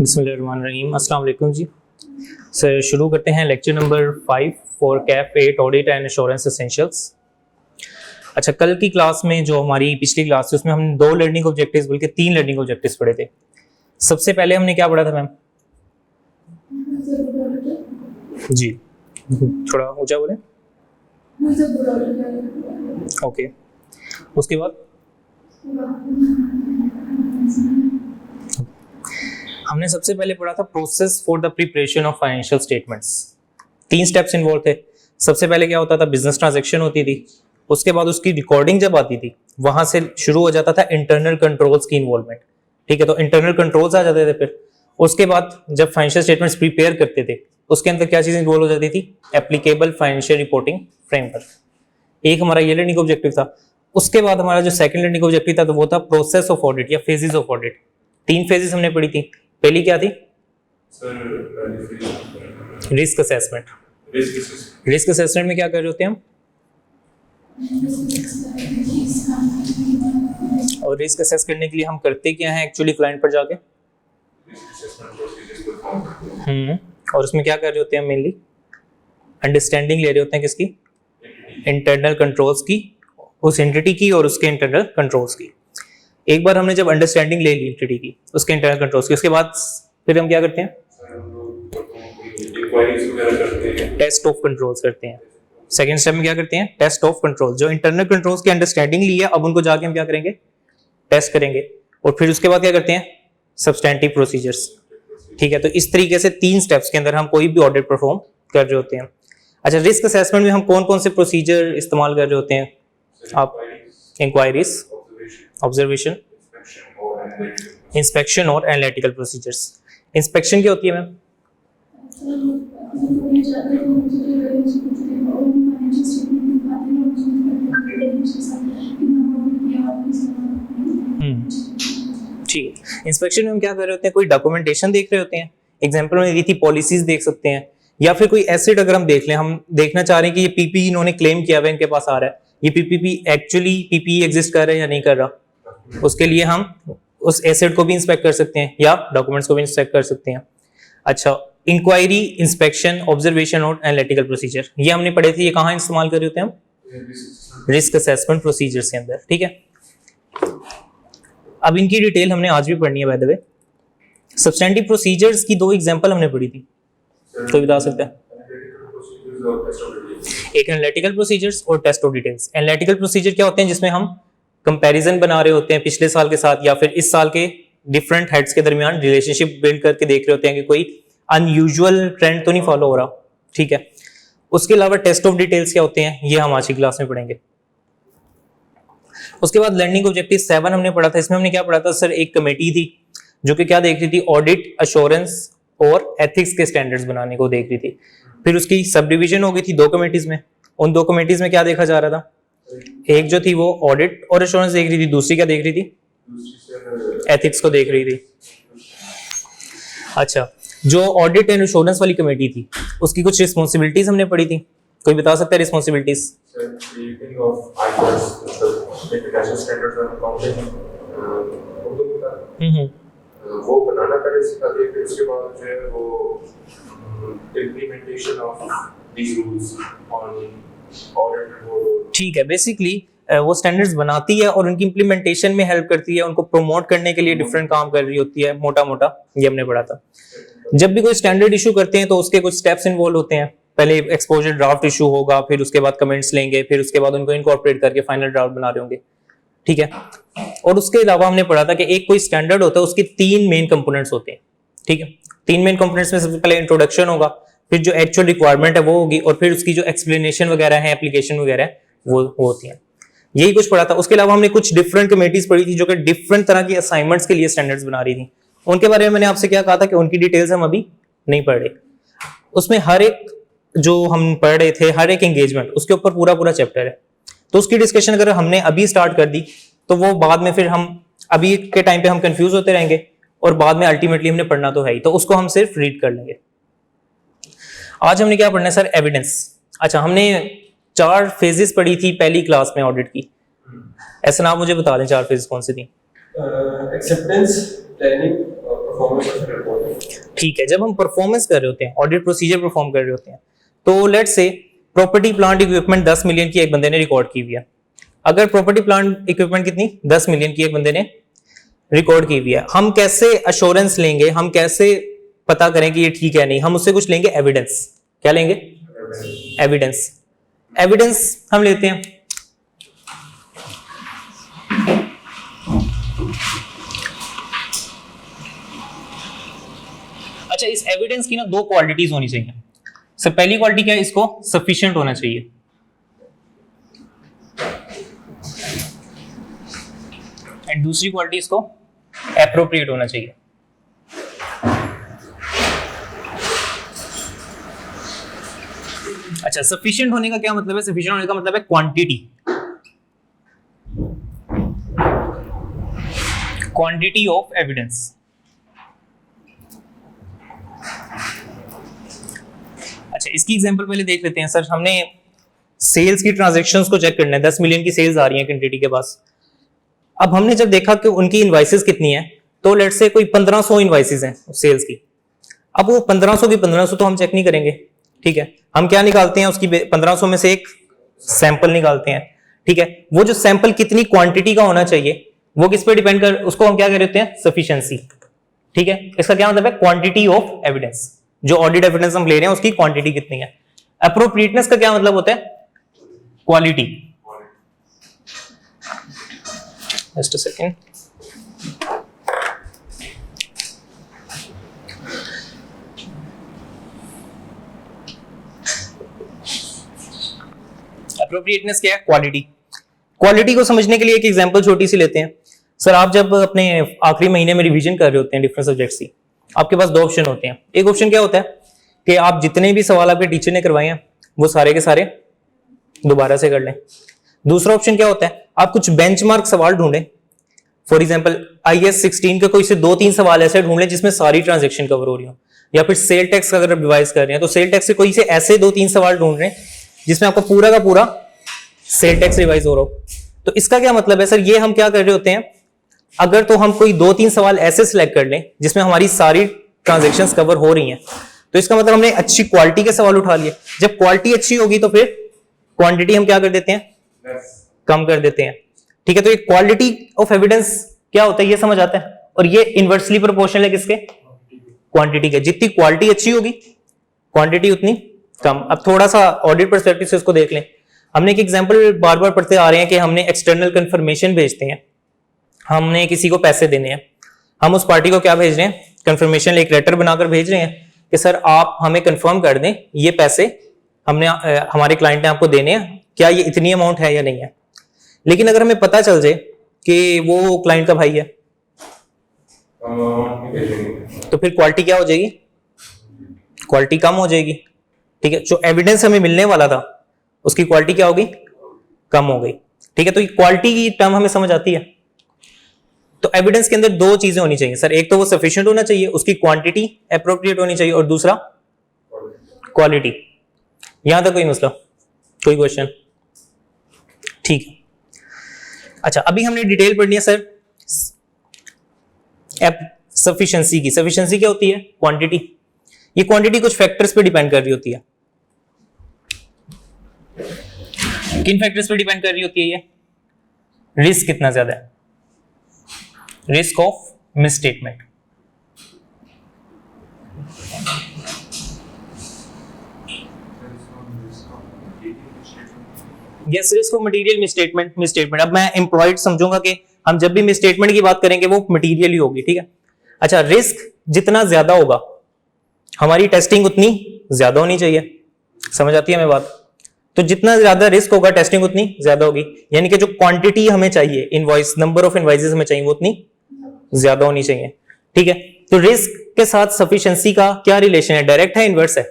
बिस्मिल्लाहिर्रहमानिर्रहीम। अस्सलाम वालेकुम जी। सर शुरू करते हैं lecture number 5 for Kaif 8 audit and assurance essentials. अच्छा, कल की क्लास में जो हमारी पिछली क्लास थी उसमें हमने 2 लर्निंग ऑब्जेक्टिव्स बल्कि 3 लर्निंग ऑब्जेक्टिव्स पढ़े थे। सबसे पहले हमने क्या पढ़ा था मैम? जी थोड़ा ऊंचा बोले। ओके, उसके बाद हमने सबसे पहले पढ़ा था process for the preparation of financial statements. 3 steps involve थे। सबसे पहले क्या होता था, बिजनेस ट्रांजैक्शन होती थी, उसके बाद उसकी रिकॉर्डिंग जब आती थी वहां से शुरू हो जाता था इंटरनल कंट्रोल्स की इन्वॉल्वमेंट। ठीक है, तो इंटरनल कंट्रोल्स आ जाते थे। फिर उसके बाद जब फाइनेंशियल स्टेटमेंट्स प्रिपेयर करते थे उसके अंदर क्या चीजें इन्वॉल्व हो जाती थी, एप्लीकेबल फाइनेंशियल रिपोर्टिंग फ्रेमवर्क। एक हमारा ये लर्निंग ऑब्जेक्टिव था। उसके बाद हमारा जो सेकंड लर्निंग ऑब्जेक्टिव था तो वो था प्रोसेस ऑफ ऑडिट या फेजेस ऑफ ऑडिट। 3 फेजेस हमने पढ़ी थी। पहली क्या थी? Risk assessment. रिस्क असेसमेंट में क्या कर रहे होते हैं हम? और रिस्क असेस करने के लिए हम करते क्या है एक्चुअली क्लाइंट पर जाके? और उसमें क्या कर रहे होते हैं? मेनली अंडरस्टैंडिंग ले रहे होते हैं किसकी? इंटरनल कंट्रोल्स की, उस एंटिटी की और उसके इंटरनल कंट्रोल्स की। एक बार हमने जब अंडरस्टैंडिंग ले ली एंटिटी की, उसके इंटरनल कंट्रोल्स की, उसके बाद फिर हम क्या करते हैं? टेस्ट ऑफ कंट्रोल्स करते हैं। सेकंड स्टेप में क्या करते हैं? Test of control. जो इंटरनल कंट्रोल्स की अंडरस्टैंडिंग ली है अब उनको जाके हम क्या करेंगे? टेस्ट करेंगे। और फिर उसके बाद क्या करते हैं? Substantive procedures. ठीक है, तो इस तरीके से 3 स्टेप्स के अंदर हम कोई भी ऑडिट परफॉर्म कर रहे होते हैं। अच्छा, रिस्क असेसमेंट में हम कौन कौन से प्रोसीजर इस्तेमाल कर रहे होते हैं? आप इंक्वायरीज, ऑब्जर्वेशन, इंस्पेक्शन और एनालिटिकल प्रोसीजर्स। इंस्पेक्शन क्या होती है मैम? ठीक है, इंस्पेक्शन में हम क्या कर रहे होते हैं? कोई डॉक्यूमेंटेशन देख रहे होते हैं। एग्जांपल में दी थी पॉलिसीज देख सकते हैं, या फिर कोई एसेट अगर हम देख लें, हम देखना चाह रहे हैं कि ये पीपी इन्होंने क्लेम किया हुआ है, इनके पास आ रहा है, ये पीपीपी एक्चुअली पीपी एग्जिस्ट कर रहा है या नहीं कर रहा। उसके लिए हम उस एसेट को भी इंस्पेक्ट कर सकते हैं या डॉक्यूमेंट्स को भी इंस्पेक्ट कर सकते हैं। अच्छा, इंक्वायरी, इंस्पेक्शन, ऑब्जर्वेशन और एनालिटिकल प्रोसीजर ये हमने पढ़े थे। ये कहाँ इस्तेमाल कर रहे होते हैं हम? रिस्क असेसमेंट प्रोसीजर्स के अंदर। ठीक है, अब इनकी डिटेल हमने आज भी पढ़नी है। By the way, substantive procedures की 2 एग्जांपल हमने पढ़ी थी, कोई बता सकता है? एक एनालिटिकल प्रोसीजर्स और test of details. Analytical procedure क्या होते हैं? जिसमें हम कंपैरिजन बना रहे होते हैं पिछले साल के साथ या फिर इस साल के डिफरेंट हेड्स के दरमियान रिलेशनशिप बिल्ड करके देख रहे होते हैं कि कोई अनयूजुअल ट्रेंड तो नहीं फॉलो हो रहा। ठीक है, उसके अलावा टेस्ट ऑफ डिटेल्स क्या होते हैं ये हम आज की क्लास में पढ़ेंगे। उसके बाद लर्निंग ऑब्जेक्टिव 7 हमने पढ़ा था। इसमें हमने क्या पढ़ा था सर? एक कमेटी थी जो कि क्या देख रही थी? ऑडिट, अश्योरेंस और एथिक्स के स्टैंडर्ड्स बनाने को देख रही थी। फिर उसकी सब डिवीजन हो गई थी 2 कमेटीज में। उन 2 कमेटीज में क्या देखा जा रहा था? एक जो थी वो ऑडिट और एश्योरेंस देख रही थी, दूसरी क्या देख रही थी? एथिक्स को देख रही थी। अच्छा, जो ऑडिट एंड एश्योरेंस वाली कमेटी थी उसकी कुछ रिस्पॉन्सिबिलिटीज हमने पढ़ी थी। कोई बता सकता है रिस्पॉन्सिबिलिटीज? वो बनाना पहले सिखाते हैं, फिर उसके बाद जो है वो implementation of these rules on audit. ठीक है, बेसिकली वो स्टैंडर्ड्स बनाती है और उनकी इम्प्लीमेंटेशन में हेल्प करती है, उनको प्रमोट करने के लिए डिफरेंट काम कर रही होती है। मोटा मोटा ये हमने पढ़ा था। जब भी कोई स्टैंडर्ड इशू करते हैं तो उसके कुछ स्टेप्स इन्वॉल्व होते हैं। पहले एक्सपोजर ड्राफ्ट इशू होगा, फिर उसके बाद कमेंट्स लेंगे, फिर उसके बाद उनको इनकॉर्पोरेट करके फाइनल ड्राफ्ट बना रहे होंगे। ठीक है, और उसके अलावा हमने पढ़ा था कि एक कोई स्टैंडर्ड होता है उसके 3 मेन कंपोनेंट्स होते हैं। ठीक है, 3 मेन कंपोनेंट्स में सबसे पहले इंट्रोडक्शन होगा, फिर जो एक्चुअल रिक्वायरमेंट है वो होगी, और फिर उसकी जो एक्सप्लेनेशन वगैरह है, एप्लीकेशन वगैरह है वो होती है। यही कुछ पढ़ा था। उसके अलावा हमने कुछ डिफरेंट कमेटीज पढ़ी थी जो कि डिफरेंट तरह की असाइनमेंट्स के लिए स्टैंडर्ड्स बना रही थी। उनके बारे में मैंने आपसे क्या कहा था कि उनकी डिटेल्स हम अभी नहीं पढ़ रहे। उसमें हर एक जो हम पढ़ रहे थे, हर एक एंगेजमेंट उसके ऊपर पूरा पूरा चैप्टर है, तो उसकी डिस्कशन अगर हमने अभी स्टार्ट कर दी तो वो बाद में फिर हम अभी के टाइम पे हम कंफ्यूज होते रहेंगे और बाद में अल्टीमेटली हमने पढ़ना तो है ही, तो उसको हम सिर्फ रीड कर लेंगे। आज हमने क्या पढ़ना है सर? एविडेंस। अच्छा, हमने 4 फेजेस पढ़ी थी पहली क्लास में ऑडिट की। ऐसा ना आप मुझे बता दें 4 फेजेस कौन सी थी? Acceptance, planning, performance of report. ठीक है, जब हम परफॉर्मेंस कर रहे होते हैं, ऑडिट प्रोसीजर परफॉर्म कर रहे होते हैं, तो let's say property plant equipment 10 million की एक बंदे ने रिकॉर्ड की हुई है। अगर प्रॉपर्टी प्लांट इक्विपमेंट कितनी 10 मिलियन की एक बंदे ने रिकॉर्ड की हुई है, हम कैसे अश्योरेंस लेंगे, हम कैसे पता करें कि ये ठीक है नहीं? हम उससे कुछ लेंगे एविडेंस। क्या लेंगे? एविडेंस। एविडेंस हम लेते हैं, अच्छा इस एविडेंस की ना दो क्वालिटीज होनी चाहिए। सर पहली क्वालिटी क्या है? इसको सफिशिएंट होना चाहिए, एंड दूसरी क्वालिटी इसको एप्रोप्रिएट होना चाहिए। अच्छा सफिशिएंट होने का क्या मतलब है? सफिशिएंट होने का मतलब है क्वांटिटी, क्वांटिटी ऑफ एविडेंस। अच्छा इसकी एग्जांपल पहले देख लेते हैं। सर हमने सेल्स की ट्रांजैक्शंस को चेक करना है, 10 मिलियन की सेल्स आ रही है एंटिटी के पास। अब हमने जब देखा कि उनकी इनवॉइसेस कितनी है, तो लेट्स से कोई 1500 इनवॉइसेस हैं सेल्स की। अब वो 1500 की 1500 तो हम चेक नहीं करेंगे, ठीक है? हम क्या निकालते हैं उसकी 1500 में से एक सैंपल निकालते हैं, ठीक है? वो जो सैंपल कितनी क्वांटिटी का होना चाहिए वो किस पे डिपेंड कर, उसको हम क्या कह रहे हैं? सफिशिएंसी, ठीक है? इसका क्या मतलब है? Quantity of evidence. जो ऑडिट एविडेंस हम ले रहे हैं उसकी क्वांटिटी कितनी है। एप्रोप्रिएटनेस का क्या मतलब होता है? Quality. Just a second, appropriateness क्या है? क्वालिटी। क्वालिटी को समझने के लिए एक एग्जांपल छोटी सी लेते हैं। सर आप जब अपने आखिरी महीने में रिवीजन कर रहे होते हैं डिफरेंट सब्जेक्ट्स की, आपके पास दो ऑप्शन होते हैं। एक ऑप्शन क्या होता है कि आप जितने भी सवाल आपके टीचर ने करवाए हैं वो सारे के सारे दोबारा से कर लें। दूसरा ऑप्शन क्या होता है? आप कुछ बेंचमार्क सवाल ढूंढें। फॉर एग्जांपल IAS 16 के कोई से 2-3 सवाल ऐसे ढूंढ लें जिसमें सारी ट्रांजैक्शन कवर हो रही हो, या फिर सेल टैक्स का अगर रिवाइज कर रहे हैं तो सेल टैक्स से कोई से ऐसे 2-3 सवाल ढूंढ रहे हैं जिसमें आपका पूरा का पूरा सेल टैक्स रिवाइज हो रहा हो। तो इसका क्या मतलब है? सर ये हम क्या कर रहे होते हैं, अगर तो हम कोई 2-3 सवाल ऐसे सिलेक्ट कर लें जिसमें हमारी सारी ट्रांजैक्शंस कवर हो रही हैं, तो इसका मतलब हमने अच्छी क्वालिटी के सवाल उठा लिए। जब क्वालिटी अच्छी होगी तो फिर क्वांटिटी हम क्या कर देते हैं? कम कर देते हैं, ठीक है? तो ये क्वालिटी ऑफ एविडेंस क्या होता है ये समझ आता है, और ये इनवर्सली प्रोपोर्शनल है किसके? क्वांटिटी के। जितनी क्वालिटी अच्छी होगी क्वांटिटी उतनी कम। अब थोड़ा सा ऑडिट पर्सपेक्टिव से इसको देख लें। हमने एक एग्जांपल बार बार पढ़ते आ रहे हैं कि हमने एक्सटर्नल कंफर्मेशन भेजते हैं, हमने किसी को पैसे देने हैं, हम उस पार्टी को क्या भेज रहे हैं? कंफर्मेशन एक लेटर बनाकर भेज रहे हैं कि सर आप हमें कंफर्म कर दें ये पैसे हमने हमारे क्लाइंट ने आपको देने हैं, क्या ये इतनी अमाउंट है या नहीं है। लेकिन अगर हमें पता चल जाए कि वो क्लाइंट का भाई है तो फिर क्वालिटी क्या हो जाएगी? क्वालिटी कम हो जाएगी, ठीक है? जो एविडेंस हमें मिलने वाला था उसकी क्वालिटी क्या होगी? कम हो गई, ठीक है? तो ये क्वालिटी की टर्म हमें समझ आती है। तो एविडेंस के अंदर दो चीजें होनी चाहिए सर, एक तो वो सफिशिएंट होना चाहिए, उसकी क्वांटिटी एप्रोप्रिएट होनी चाहिए, और दूसरा क्वालिटी। यहां तक कोई मसला, कोई क्वेश्चन? ठीक है। अच्छा अभी हमने डिटेल पढ़नी है सर सफिशिएंसी की। सफिशिएंसी क्या होती है? क्वांटिटी। ये क्वांटिटी कुछ फैक्टर्स पे डिपेंड कर रही होती है। किन फैक्टर्स पे डिपेंड कर रही होती है ये? रिस्क कितना ज्यादा है, risk of misstatement. Yes, risk of material misstatement. अब मैं एम्प्लॉयड समझूंगा कि हम जब भी मिसस्टेटमेंट की बात करेंगे वो मटेरियल ही होगी, ठीक है? अच्छा रिस्क जितना ज्यादा होगा हमारी टेस्टिंग उतनी ज्यादा होनी चाहिए। समझ आती है हमें बात? तो जितना ज्यादा रिस्क होगा टेस्टिंग उतनी ज्यादा होगी, यानी कि जो क्वांटिटी हमें चाहिए, इनवॉइस नंबर ऑफ इनवॉइसेस हमें चाहिए वो उतनी ज्यादा होनी चाहिए, ठीक है? तो रिस्क के साथ सफिशिएंसी का क्या रिलेशन है? डायरेक्ट है, इनवर्स है?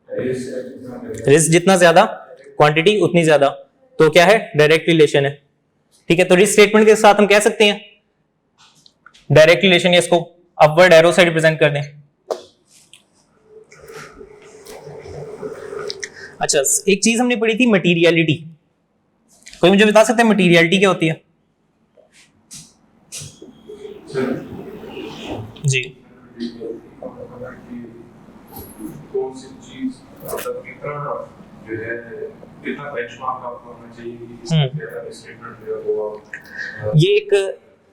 रिस्क जितना ज्यादा क्वांटिटी उतनी ज्यादा, तो क्या है? डायरेक्ट रिलेशन है, ठीक है? तो रिस्क स्टेटमेंट के साथ हम कह सकते हैं डायरेक्ट रिलेशन, इसको अपवर्ड एरो से रिप्रेजेंट कर दें। अच्छा एक चीज हमने पढ़ी थी मटीरियलिटी, कोई मुझे बता सकता है मटीरियलिटी क्या होती है? जी कौन सी चीज मतलब कितना जो है कितना बेंचमार्क आपको होना चाहिए कि इसका स्टेटमेंट जो है वो ये एक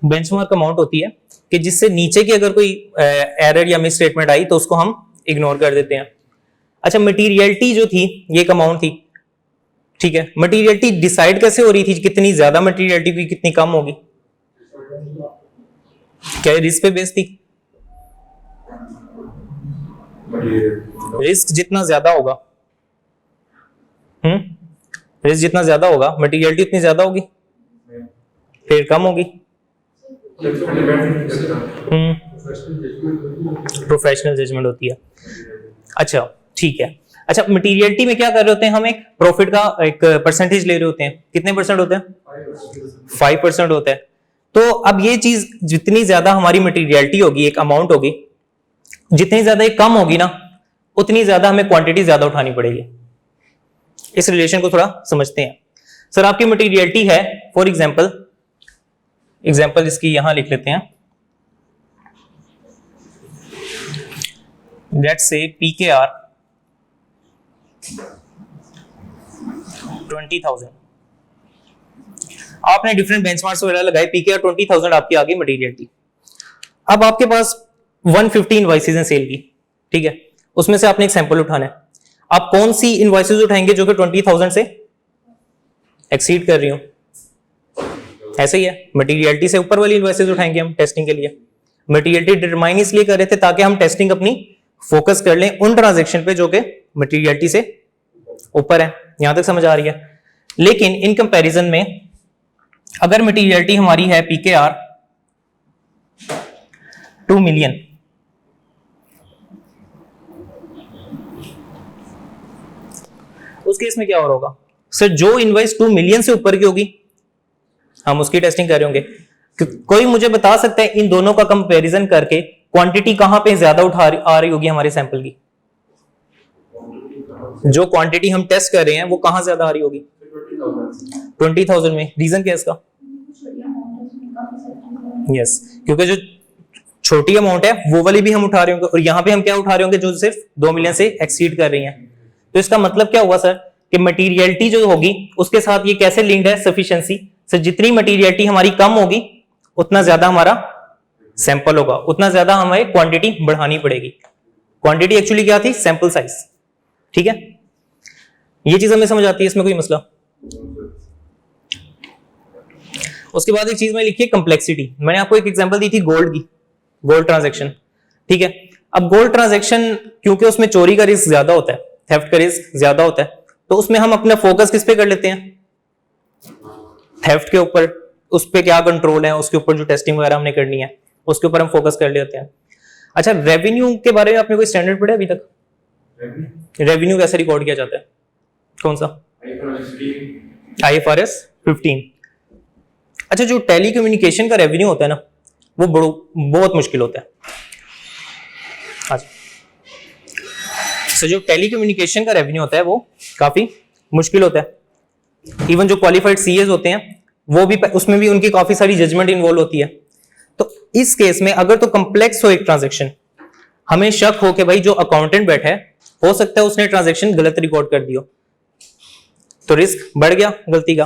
बेंचमार्क अमाउंट होती है कि जिससे नीचे की अगर कोई एरर या मिस स्टेटमेंट आई तो उसको हम इग्नोर कर देते हैं। अच्छा, मटेरियलिटी जो थी ये एक अमाउंट थी, ठीक है। मटेरियलिटी डिसाइड कैसे हो रही थी, कितनी ज्यादा मटेरियलिटी हुई कितनी कम होगी? क्या रिस्क पे बेस थी? रिस्क जितना ज्यादा होगा, रिस्क जितना ज्यादा होगा मटेरियलिटी उतनी ज्यादा होगी, फिर कम होगी। प्रोफेशनल जजमेंट होती है। अच्छा ठीक है। अच्छा, मटेरियलिटी में क्या कर रहे होते हैं हम, एक प्रॉफिट का एक परसेंटेज ले रहे होते हैं। कितने परसेंट होते हैं? 5% होता है। तो अब ये चीज जितनी ज्यादा हमारी मटेरियलिटी होगी, एक अमाउंट होगी, जितनी ज्यादा ये कम होगी ना उतनी ज्यादा हमें क्वांटिटी ज्यादा उठानी पड़ेगी। इस रिलेशन को थोड़ा समझते हैं। सर आपकी मटेरियलिटी है, फॉर एग्जाम्पल इसकी यहां लिख लेते हैं, लेट्स से PKR 20,000। आपने डिफरेंट बेंचमार्क्स वगैरह लगाए, PKR 20,000 आपकी आ गई मटेरियलिटी। अब आपके पास 150 इनवॉइसेज हैं सेल की, ठीक है। उसमें से आपने एक सैंपल उठाना है। आप कौन सी इनवॉइसेज उठाएंगे जो कि 20,000 से एक्सीड कर रही हो? ऐसे ही है, मटेरियलिटी से ऊपर वाली इनवॉइसेज उठाएंगे हम टेस्टिंग के लिए। मटेरियलिटी डिटरमाइन इसलिए कर रहे थे ताकि हम टेस्टिंग अपनी फोकस कर लें उन ट्रांजैक्शन पे जो कि मटेरियलिटी से ऊपर है। यहां तक समझ आ रही है? लेकिन इन कंपैरिजन में अगर मटेरियलिटी हमारी है PKR 2 मिलियन, उस केस में क्या हो रहा होगा? सर जो इनवॉइस 2 मिलियन से ऊपर की होगी हम उसकी टेस्टिंग कर रहे होंगे। कोई मुझे बता सकता है इन दोनों का कंपैरिजन करके क्वांटिटी कहां पे ज्यादा आ रही होगी हमारे सैंपल की? जो क्वांटिटी हम टेस्ट कर रहे हैं वो कहां ज्यादा आ रही होगी? 20,000 में। रीजन क्या है इसका? यस, क्योंकि जो छोटी अमाउंट है वो वाली भी हम उठा रहे होंगे और यहां पे हम क्या उठा रहे होंगे जो सिर्फ 2 मिलियन से एक्सीड कर रही हैं। तो इसका मतलब क्या हुआ सर कि मटेरियलिटी जो होगी उसके साथ ये कैसे लिंक्ड है? सफिशिएंसी। सर जितनी मटेरियलिटी हमारी कम होगी उतना ज्यादा हमारा सैंपल होगा, उतना ज्यादा हमें क्वांटिटी बढ़ानी पड़ेगी। क्वांटिटी एक्चुअली क्या थी? सैंपल साइज, ठीक है। ये चीज हमें समझ आती है, इसमें कोई मसला? उसके बाद एक चीज में लिखी है कंप्लेक्सिटी। मैंने आपको एक एग्जांपल दी थी गोल्ड की, गोल्ड ट्रांजैक्शन, ठीक है। अब गोल्ड ट्रांजैक्शन क्योंकि उसमें चोरी का रिस्क ज्यादा होता है, थेफ्ट का रिस्क ज्यादा होता है, तो उसमें हम अपना फोकस किस पे कर लेते हैं? थेफ्ट के ऊपर। उस पे क्या कंट्रोल है, उसके ऊपर जो टेस्टिंग वगैरह हमने करनी है उसके ऊपर हम फोकस कर लेते हैं। अच्छा, रेवेन्यू के बारे में आपने कोई स्टैंडर्ड पढ़ा अभी तक? रेवेन्यू कैसे रिकॉर्ड किया जाता है? कौन सा? IFRS 15। अच्छा, जो टेलीकम्युनिकेशन का रेवेन्यू होता है ना वो बहुत मुश्किल होता है। अच्छा, जो टेलीकम्युनिकेशन का रेवेन्यू होता है वो काफी मुश्किल होता है। इवन जो क्वालिफाइड सीएस होते हैं वो भी, उसमें भी उनकी काफी सारी जजमेंट इन्वॉल्व होती है। तो इस केस में अगर तो कॉम्प्लेक्स हो एक ट्रांजैक्शन, हमें शक हो कि भाई जो अकाउंटेंट बैठा है हो सकता है उसने ट्रांजैक्शन गलत रिकॉर्ड कर दिया, तो रिस्क बढ़ गया गलती का।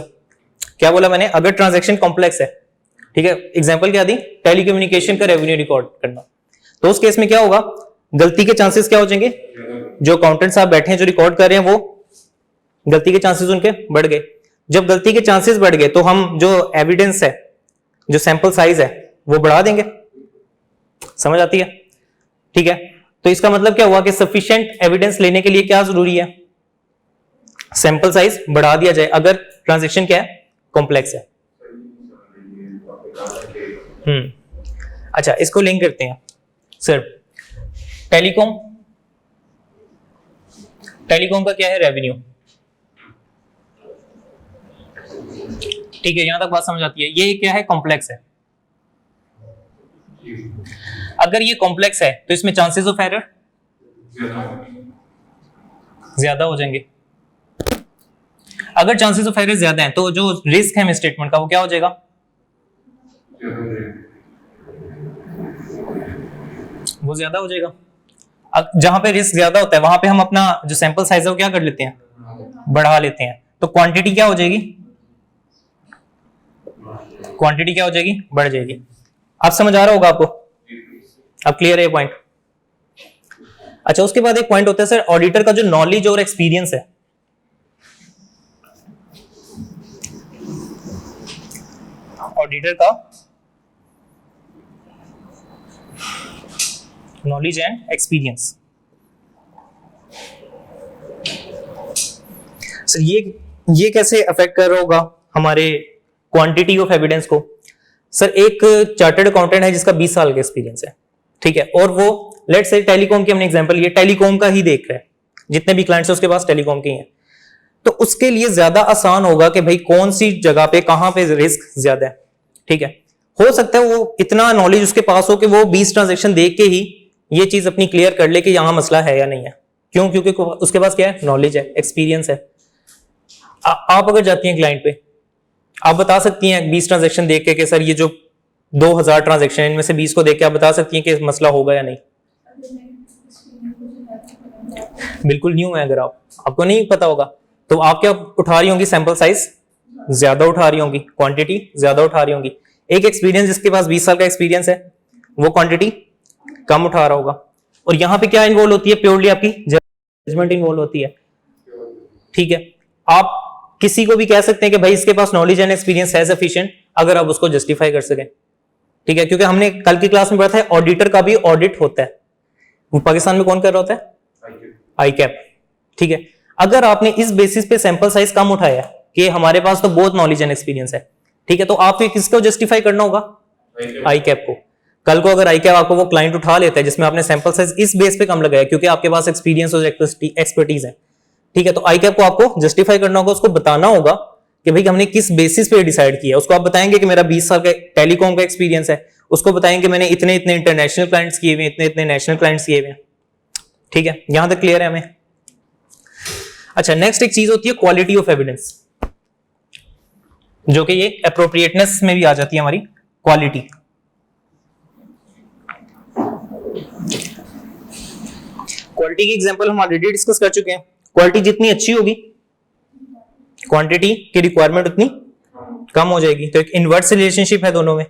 क्या बोला मैंने? अगर ट्रांजैक्शन कॉम्प्लेक्स है, ठीक है। एग्जांपल क्या दी? टेलीकम्युनिकेशन का रेवेन्यू रिकॉर्ड करना। तो उस केस में क्या होगा? गलती के चांसेस क्या हो जाएंगे? जो अकाउंटेंट साहब बैठे हैं जो रिकॉर्ड कर रहे हैं वो गलती के चांसेस उनके बढ़ गए। जब गलती के चांसेस बढ़ गए तो हम जो एविडेंस है, जो सैंपल साइज है वो बढ़ा देंगे। समझ आती है? ठीक है। तो इसका मतलब क्या हुआ कि सफिशिएंट एविडेंस लेने के लिए क्या जरूरी है? सैंपल साइज बढ़ा दिया जाए अगर ट्रांजैक्शन क्या है? कॉम्प्लेक्स है। अच्छा, इसको लिंक करते हैं सर। टेलीकॉम का क्या है? रेवेन्यू, ठीक है। यहां तक बात समझ आती है। ये क्या है? कॉम्प्लेक्स है। अगर ये कॉम्प्लेक्स है तो इसमें चांसेस ऑफ एरर ज्यादा हो जाएंगे। अगर चांसेस ऑफ एरर ज्यादा है तो जो रिस्क है मिसस्टेटमेंट का वो क्या हो जाएगा? वो ज्यादा हो जाएगा। अब जहां पे रिस्क ज्यादा होता है वहां पे हम अपना जो सैंपल साइज है वो क्या कर लेते हैं, बढ़ा लेते हैं, तो क्वांटिटी क्या हो जाएगी, क्वांटिटी क्या हो जाएगी, बढ़ जाएगी। आप समझ आ रहा होगा आपको, अब क्लियर है ये पॉइंट। अच्छा, उसके बाद एक पॉइंट होता है सर ऑडिटर का जो नॉलेज और एक्सपीरियंस है, ऑडिटर का नॉलेज एंड एक्सपीरियंस। सर ये कैसे अफेक्ट कर रहा होगा हमारे क्वांटिटी ऑफ एविडेंस को। सर एक चार्टर्ड अकाउंटेंट है जिसका 20 साल का एक्सपीरियंस है, ठीक है, और वो लेट से टेलीकॉम की हमने एग्जांपल लिए, टेलीकॉम का ही देख रहे हैं, जितने भी क्लाइंट्स है उसके पास टेलीकॉम के ही हैं, तो उसके लिए ज्यादा आसान होगा कि भाई कौन सी जगह पे कहां पे रिस्क ज्यादा है, ठीक है। हो सकता है वो इतना नॉलेज उसके पास हो कि वो 20 ट्रांजेक्शन देख के ही ये चीज अपनी क्लियर कर ले कि यहां मसला है या नहीं है। क्यों? क्योंकि उसके पास क्या है, नॉलेज है, एक्सपीरियंस है। आप अगर जाती हैं क्लाइंट पे, आप बता सकती हैं 20 ट्रांजेक्शन देख के कि सर ये जो 2000 ट्रांजेक्शन इनमें से 20 को देख के आप बता सकती हैं कि मसला होगा या नहीं। बिल्कुल न्यू है, अगर आपको नहीं पता होगा तो आप क्या उठा रही होंगी, सैंपल साइज ज्यादा उठा रही होंगी, क्वांटिटी ज्यादा उठा रही होंगी। एक एक्सपीरियंस जिसके पास 20 साल का एक्सपीरियंस है वो क्वांटिटी कम उठा रहा होगा। और यहां पे क्या इन्वॉल्व होती है, प्योरली आपकी जजमेंट इन्वॉल्व होती है, ठीक है। आप किसी को भी कह सकते हैं कि भाई इसके पास नॉलेज एंड एक्सपीरियंस है सफिशिएंट, अगर आप उसको जस्टिफाई कर सकें, ठीक है। क्योंकि हमने कल की क्लास में पढ़ा था ऑडिटर का भी ऑडिट होता है, वो पाकिस्तान में कौन कर रहा होता है, आईकैप, ठीक है। अगर आपने इस बेसिस पे सैंपल साइज कम उठाया कि हमारे पास तो बहुत नॉलेज एंड एक्सपीरियंस है, ठीक है, तो आपको किसको जस्टिफाई करना होगा, आईकैप को। कल को अगर आईकैप आपको वो क्लाइंट उठा लेता है जिसमें आपने सैंपल साइज इस बेस पे कम लगाया क्योंकि आपके पास एक्सपीरियंस और एक्सपर्टीज है, ठीक है, तो आईकैप को आपको जस्टिफाई करना होगा, उसको बताना होगा कि भाई हमने किस बेसिस पे डिसाइड किया। उसको आप बताएंगे कि मेरा 20 साल का टेलीकॉम का एक्सपीरियंस है, उसको बताएंगे मैंने इतने इतने इंटरनेशनल क्लाइंट्स किए हुए, इतने इतने नेशनल क्लाइंट्स किए हुए, ठीक है। यहां तक क्लियर है हमें। अच्छा, नेक्स्ट एक चीज होती है क्वालिटी ऑफ एविडेंस, जो कि ये एप्रोप्रिएटनेस में भी आ जाती है हमारी क्वालिटी। क्वालिटी की एग्जांपल हम ऑलरेडी डिस्कस कर चुके हैं। क्वालिटी जितनी अच्छी होगी क्वांटिटी की रिक्वायरमेंट उतनी कम हो जाएगी, तो एक इनवर्स रिलेशनशिप है दोनों में।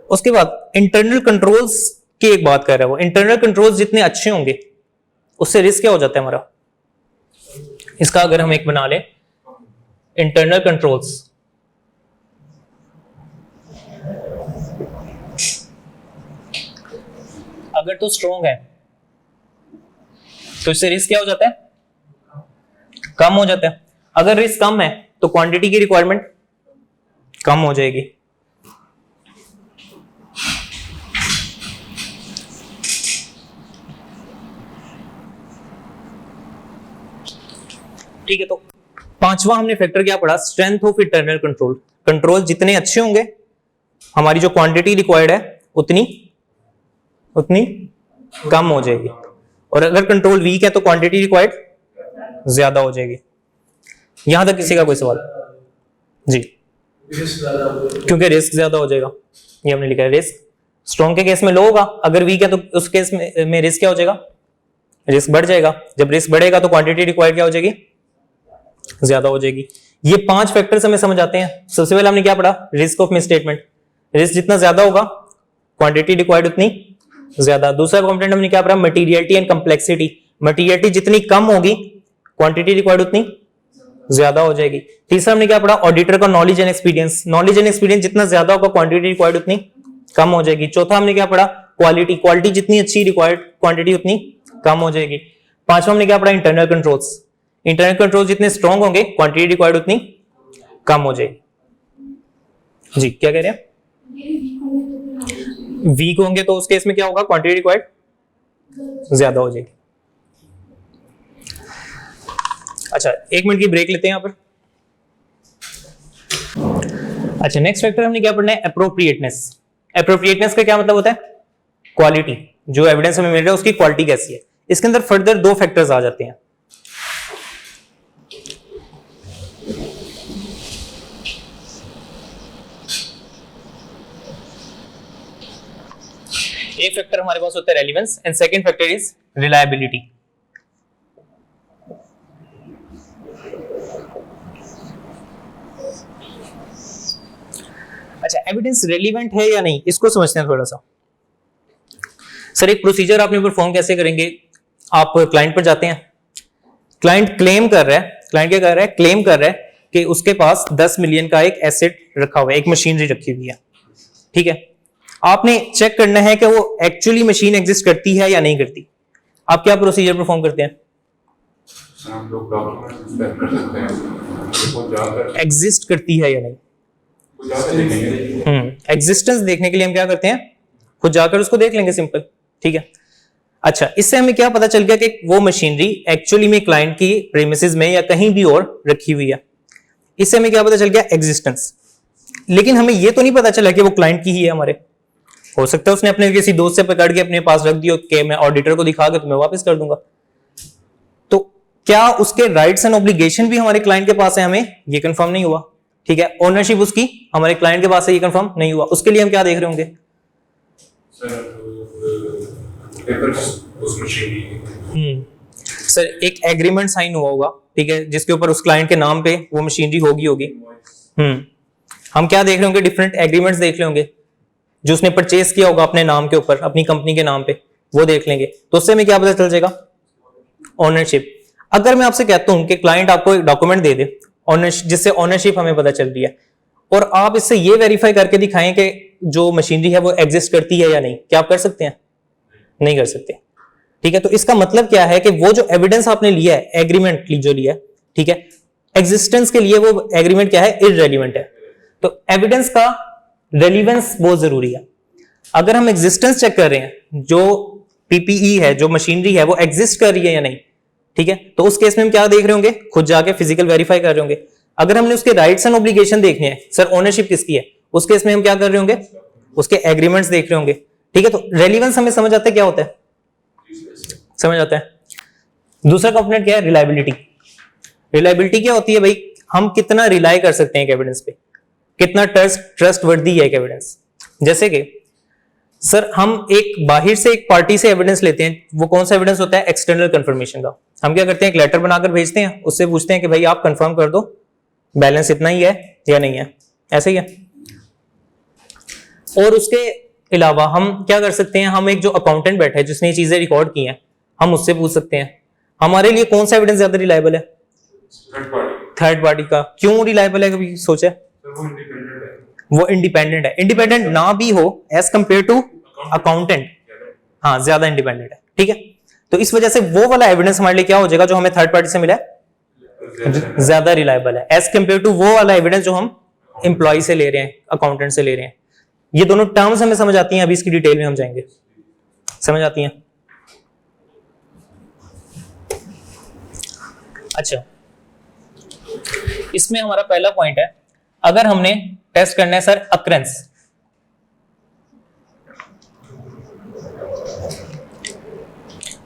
उसके बाद इंटरनल कंट्रोल्स की एक बात कर रहा है वो, इंटरनल कंट्रोल्स जितने अच्छे होंगे उससे रिस्क क्या हो जाता है हमारा। इसका अगर हम एक बना लें, इंटरनल कंट्रोल्स अगर तो स्ट्रॉन्ग है तो इससे रिस्क क्या हो जाता है, कम हो जाता है। अगर रिस्क कम है तो क्वांटिटी की रिक्वायरमेंट कम हो जाएगी। ठीक है, तो पांचवा हमने फैक्टर क्या पढ़ा, strength of internal control. Control जितने अच्छे होंगे हमारी जो क्वांटिटी रिक्वायर्ड है उतनी कम हो जाएगी, और अगर कंट्रोल वीक है तो क्वांटिटी रिक्वायर्ड ज्यादा हो जाएगी। यहां तक किसी का कोई सवाल जी? क्योंकि रिस्क ज्यादा हो जाएगा, ये हमने लिखा है। रिस्क स्ट्रॉन्ग के केस में लो होगा, अगर वीक है तो उस केस में रिस्क क्या हो जाएगा, रिस्क बढ़ जाएगा। जब रिस्क बढ़ेगा तो क्वांटिटी रिक्वायर्ड क्या हो जाएगी, ज्यादा हो जाएगी। ये 5 फैक्टर्स हमें समझ आते हैं। सबसे पहले हमने क्या पढ़ा, रिस्क ऑफ मिसस्टेटमेंट। रिस्क जितना ज्यादा होगा क्वांटिटी रिक्वायर्ड उतनी ज्यादा। दूसरा कंपोनेंट हमने क्या पढ़ा, मटेरियलिटी एंड कंप्लेक्सिटी। मटेरियलिटी जितनी कम होगी क्वांटिटी रिक्वायर्ड उतनी ज्यादा हो जाएगी। तीसरा हमने क्या पढ़ा, ऑडिटर का knowledge and experience. Knowledge and experience जितना ज्यादा होगा क्वांटिटी रिक्वायर्ड उतनी कम हो जाएगी। चौथा हमने क्या पढ़ा, क्वालिटी। क्वालिटी जितनी अच्छी रिक्वायर्ड क्वांटिटी उतनी कम हो जाएगी। पांचवा हमने क्या पढ़ा, इंटरनल कंट्रोल्स। इंटरनल कंट्रोल जितने स्ट्रॉन्ग होंगे क्वांटिटी रिक्वायर्ड उतनी कम हो जाएगी। जी क्या कह रहे हैं, वीक होंगे तो उस केस में क्या होगा, क्वांटिटी रिक्वायर्ड ज्यादा हो जाएगी। अच्छा, 1 मिनट की ब्रेक लेते हैं यहां पर। अच्छा, नेक्स्ट फैक्टर हमने क्या पढ़ना है, एप्रोप्रिएटनेस। एप्रोप्रिएटनेस का क्या मतलब होता है, क्वालिटी। जो एविडेंस हमें मिल रहा है उसकी क्वालिटी कैसी है। इसके अंदर फर्दर 2 फैक्टर्स आ जाते हैं। एक फैक्टर हमारे पास होता है relevance and second factor is reliability. अच्छा, एविडेंस रेलिवेंट है या नहीं इसको समझते हैं थोड़ा सा। सर एक प्रोसीजर आपने परफॉर्म कैसे करेंगे, आप क्लाइंट पर जाते हैं, क्लाइंट क्लेम कर रहा है, क्लाइंट क्या कर रहा है, क्लेम कर रहा है कि उसके पास 10 मिलियन का एक एसेट रखा हुआ है, एक मशीनरी रखी हुई है, ठीक है। आपने चेक करना है कि वो एक्चुअली मशीन एग्जिस्ट करती है या नहीं करती। आप क्या प्रोसीजर परफॉर्म करते हैं, हम लोग डॉक्यूमेंट्स चेक कर सकते हैं वो जाकर एग्जिस्ट करती है या नहीं, वो जाकर देखेंगे। एग्जिस्टेंस देखने के लिए हम क्या करते हैं, खुद जाकर उसको देख लेंगे, सिंपल, ठीक है। अच्छा, इससे हमें क्या पता चल गया कि वो मशीनरी एक्चुअली में क्लाइंट की प्रीमिसेस में या कहीं भी और रखी हुई है। इससे हमें क्या पता चल गया, एग्जिस्टेंस। लेकिन हमें ये तो नहीं पता चला कि वो क्लाइंट की ही है हमारे। हो सकता है उसने अपने किसी दोस्त से पकड़ के अपने पास रख दिया कि मैं ऑडिटर को दिखा के तुम्हें वापस कर दूंगा। तो क्या उसके राइट्स एंड ऑब्लिगेशन भी हमारे क्लाइंट के पास है, हमें ये कंफर्म नहीं हुआ, ठीक है। ओनरशिप उसकी हमारे क्लाइंट के पास है, ये कंफर्म नहीं हुआ। उसके लिए हम क्या देख रहे होंगे, सर एक एग्रीमेंट साइन हुआ होगा, ठीक है, जिसके ऊपर उस क्लाइंट के नाम पे वो मशीनरी होगी। हम क्या देख रहे होंगे, डिफरेंट एग्रीमेंट्स देख रहे होंगे जो उसने परचेज किया होगा अपने नाम के ऊपर, अपनी कंपनी के नाम पे, वो देख लेंगे। तो उससे हमें क्या पता चल जाएगा, ओनरशिप। अगर मैं आपसे कहता हूं कि क्लाइंट आपको एक डॉक्यूमेंट दे दे ओनरशिप, जिससे ओनरशिप हमें पता चल रही है, और आप इससे ये वेरीफाई करके दिखाएं कि जो मशीनरी है वो एग्जिस्ट करती है या नहीं, क्या आप कर सकते हैं, नहीं कर सकते, ठीक है। तो इसका मतलब क्या है कि वो जो एविडेंस आपने लिया है, एग्रीमेंट जो लिया है, ठीक है, एग्जिस्टेंस के लिए वो एग्रीमेंट क्या है, इररेलेवेंट है। तो एविडेंस का रेलिवेंस बहुत जरूरी है। अगर हम एग्जिस्टेंस चेक कर रहे हैं, जो पीपीई है, जो मशीनरी है, वो एग्जिस्ट कर रही है या नहीं, ठीक है, तो उस केस में हम क्या देख रहे होंगे, खुद जाके फिजिकल वेरीफाई कर रहे होंगे। अगर हमने उसके राइट्स एंड ऑब्लिगेशन देखने हैं, सर ओनरशिप किसकी है, उस केस में हम क्या कर रहे होंगे, उसके एग्रीमेंट्स देख रहे होंगे, ठीक है। तो रेलिवेंस हमें समझ आता है क्या होता है, समझ आता है। दूसरा कंपोनेंट क्या है, रिलायबिलिटी। रिलायबिलिटी क्या होती है भाई, हम कितना रिलाय कर सकते हैं एक एविडेंस पे, कितना ट्रस्ट वर्दी है एक एविडेंस। जैसे कि सर हम एक बाहर से एक पार्टी से एविडेंस लेते हैं, वो कौन सा एविडेंस होता है, एक्सटर्नल कंफर्मेशन का। हम क्या करते हैं, एक लेटर बनाकर भेजते हैं, उससे पूछते हैं कि भाई आप कंफर्म कर दो बैलेंस इतना ही है या नहीं है, ऐसे ही है। और उसके अलावा हम क्या कर सकते हैं, हम एक जो अकाउंटेंट बैठा है जिसने ये चीजें रिकॉर्ड की हैं, हम उससे पूछ सकते हैं। हमारे लिए कौन सा एविडेंस ज्यादा रिलायबल है, थर्ड पार्टी का। क्यों रिलायबल है, कभी सोचा है, वो इंडिपेंडेंट है। इंडिपेंडेंट ना भी हो एज कंपेयर टू अकाउंटेंट, हाँ ज्यादा इंडिपेंडेंट है, ठीक है। तो इस वजह से वो वाला एविडेंस हमारे लिए क्या हो जाएगा, जो हमें थर्ड पार्टी से मिला है, ज्यादा रिलायबल है एज कंपेयर टू वो वाला एविडेंस जो हम एम्प्लॉय से ले रहे हैं, अकाउंटेंट से ले रहे हैं। ये दोनों टर्म्स हमें समझ आती हैं, अभी इसकी डिटेल में हम जाएंगे, समझ आती हैं। अच्छा, इसमें हमारा पहला पॉइंट है, अगर हमने टेस्ट करना है सर अक्रेंस,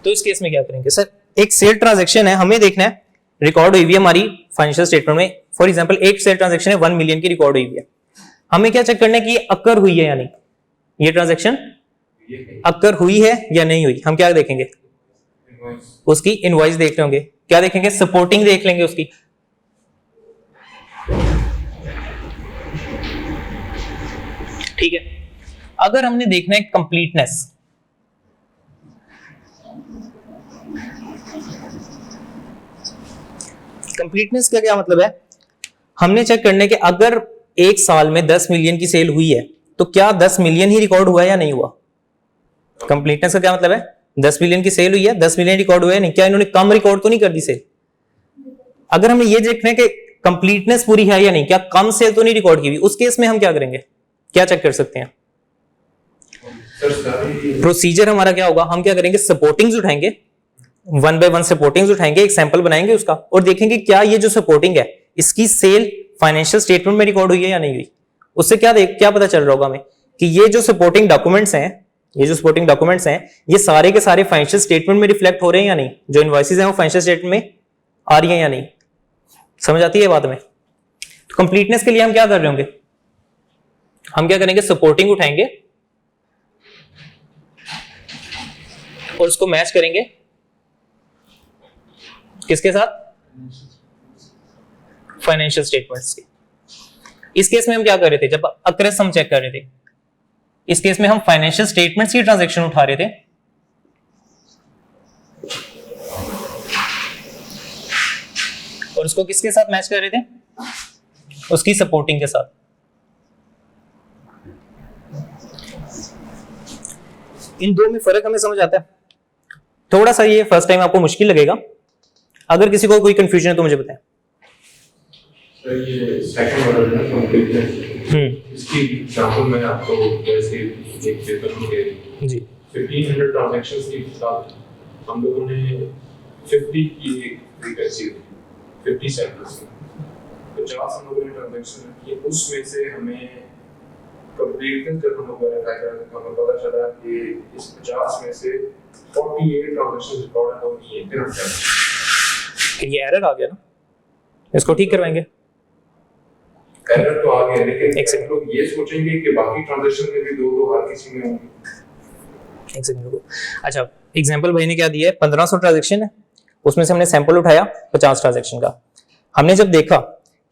तो इस केस में क्या करेंगे सर, एक सेल ट्रांजैक्शन है, हमें देखना है रिकॉर्ड हुई हुई है हमारी फाइनेंशियल स्टेटमेंट में। फॉर एग्जांपल एक सेल ट्रांजैक्शन है 1 मिलियन की रिकॉर्ड हुई हुई है, हमें क्या चेक करना है कि ये अकर हुई है या नहीं, ये ट्रांजैक्शन अकर हुई है या नहीं हुई। हम क्या देखेंगे, उसकी इनवॉइस देख रहे होंगे, क्या देखेंगे, सपोर्टिंग देख लेंगे उसकी। ठीक है, अगर हमने देखना है कंप्लीटनेस, कंप्लीटनेस का क्या मतलब है, हमने चेक करने के अगर एक साल में 10 मिलियन की सेल हुई है तो क्या 10 मिलियन ही रिकॉर्ड हुआ है या नहीं हुआ। कंप्लीटनेस का क्या मतलब है, 10 मिलियन की सेल हुई है, 10 मिलियन रिकॉर्ड हुआ है नहीं, क्या इन्होंने कम रिकॉर्ड तो नहीं कर दी सेल। अगर हमने ये देखना है कि कंप्लीटनेस पूरी है या नहीं, क्या कम सेल तो नहीं रिकॉर्ड की हुई, उस केस में हम क्या करेंगे, क्या चेक कर सकते हैं। प्रोसीजर हमारा क्या होगा, हम क्या करेंगे, सपोर्टिंग्स उठाएंगे, 1 बाय 1 सपोर्टिंग्स उठाएंगे, एक सैंपल बनाएंगे उसका और देखेंगे क्या ये जो सपोर्टिंग है इसकी सेल फाइनेंशियल स्टेटमेंट में रिकॉर्ड हुई है या नहीं हुई। उससे क्या पता चल रहा होगा हमें कि ये जो सपोर्टिंग डॉक्यूमेंट्स हैं, ये जो सपोर्टिंग डॉक्यूमेंट्स हैं, ये सारे के सारे फाइनेंशियल स्टेटमेंट में रिफ्लेक्ट हो रहे हैं या नहीं, जो इनवॉइसेस हैं वो फाइनेंशियल स्टेटमेंट में आ रही हैं या नहीं। समझ आती है बात में। तो कंप्लीटनेस के लिए हम क्या कर रहे होंगे, हम क्या करेंगे, सपोर्टिंग उठाएंगे, और उसको मैच करेंगे किसके साथ? फाइनेंशियल स्टेटमेंट्स के। इस केस में हम क्या कर रहे थे? जब अक्रेस हम चेक कर रहे थे, इस केस में हम फाइनेंशियल स्टेटमेंट्स की ट्रांजैक्शन उठा रहे थे और उसको किसके साथ मैच कर रहे थे? उसकी सपोर्टिंग के साथ। इन दो में फर्क हमें समझ आता है? थोड़ा सा ये फर्स्ट टाइम आपको मुश्किल लगेगा, अगर किसी को कोई कंफ्यूजन है तो मुझे बताएं। ये सेकंड वाला है कंप्लीटनेस, इसकी एग्जांपल मैं आपको वैसे एक देता हूं कि जी 1500 ट्रांजैक्शंस के साथ हम लोगों ने 50 की एक फ्रीक्वेंसी 50 सैंपल्स 50 हम लोगों ने ट्रांजैक्शन की, उसमें से हमें कंप्लीटनेस जब हम लोग वेरीफाई कर तो हमें पता चला कि इस 50 में से 48 ट्रांजैक्शंस रिकॉर्ड होनी है। फिर हम क्या, ये एरर आ गया ना, इसको ठीक करवाएंगे। एरर तो आ गया, लेकिन हम लोग ये सोचेंगे कि बाकी ट्रांजैक्शन में भी दो हर किसी में होंगे। एक सेकंड रुको। अच्छा, एग्जांपल भाई ने क्या दिया है, 1500 ट्रांजैक्शन है, उसमें से हमने सैंपल उठाया 50 ट्रांजैक्शन का। हमने जब देखा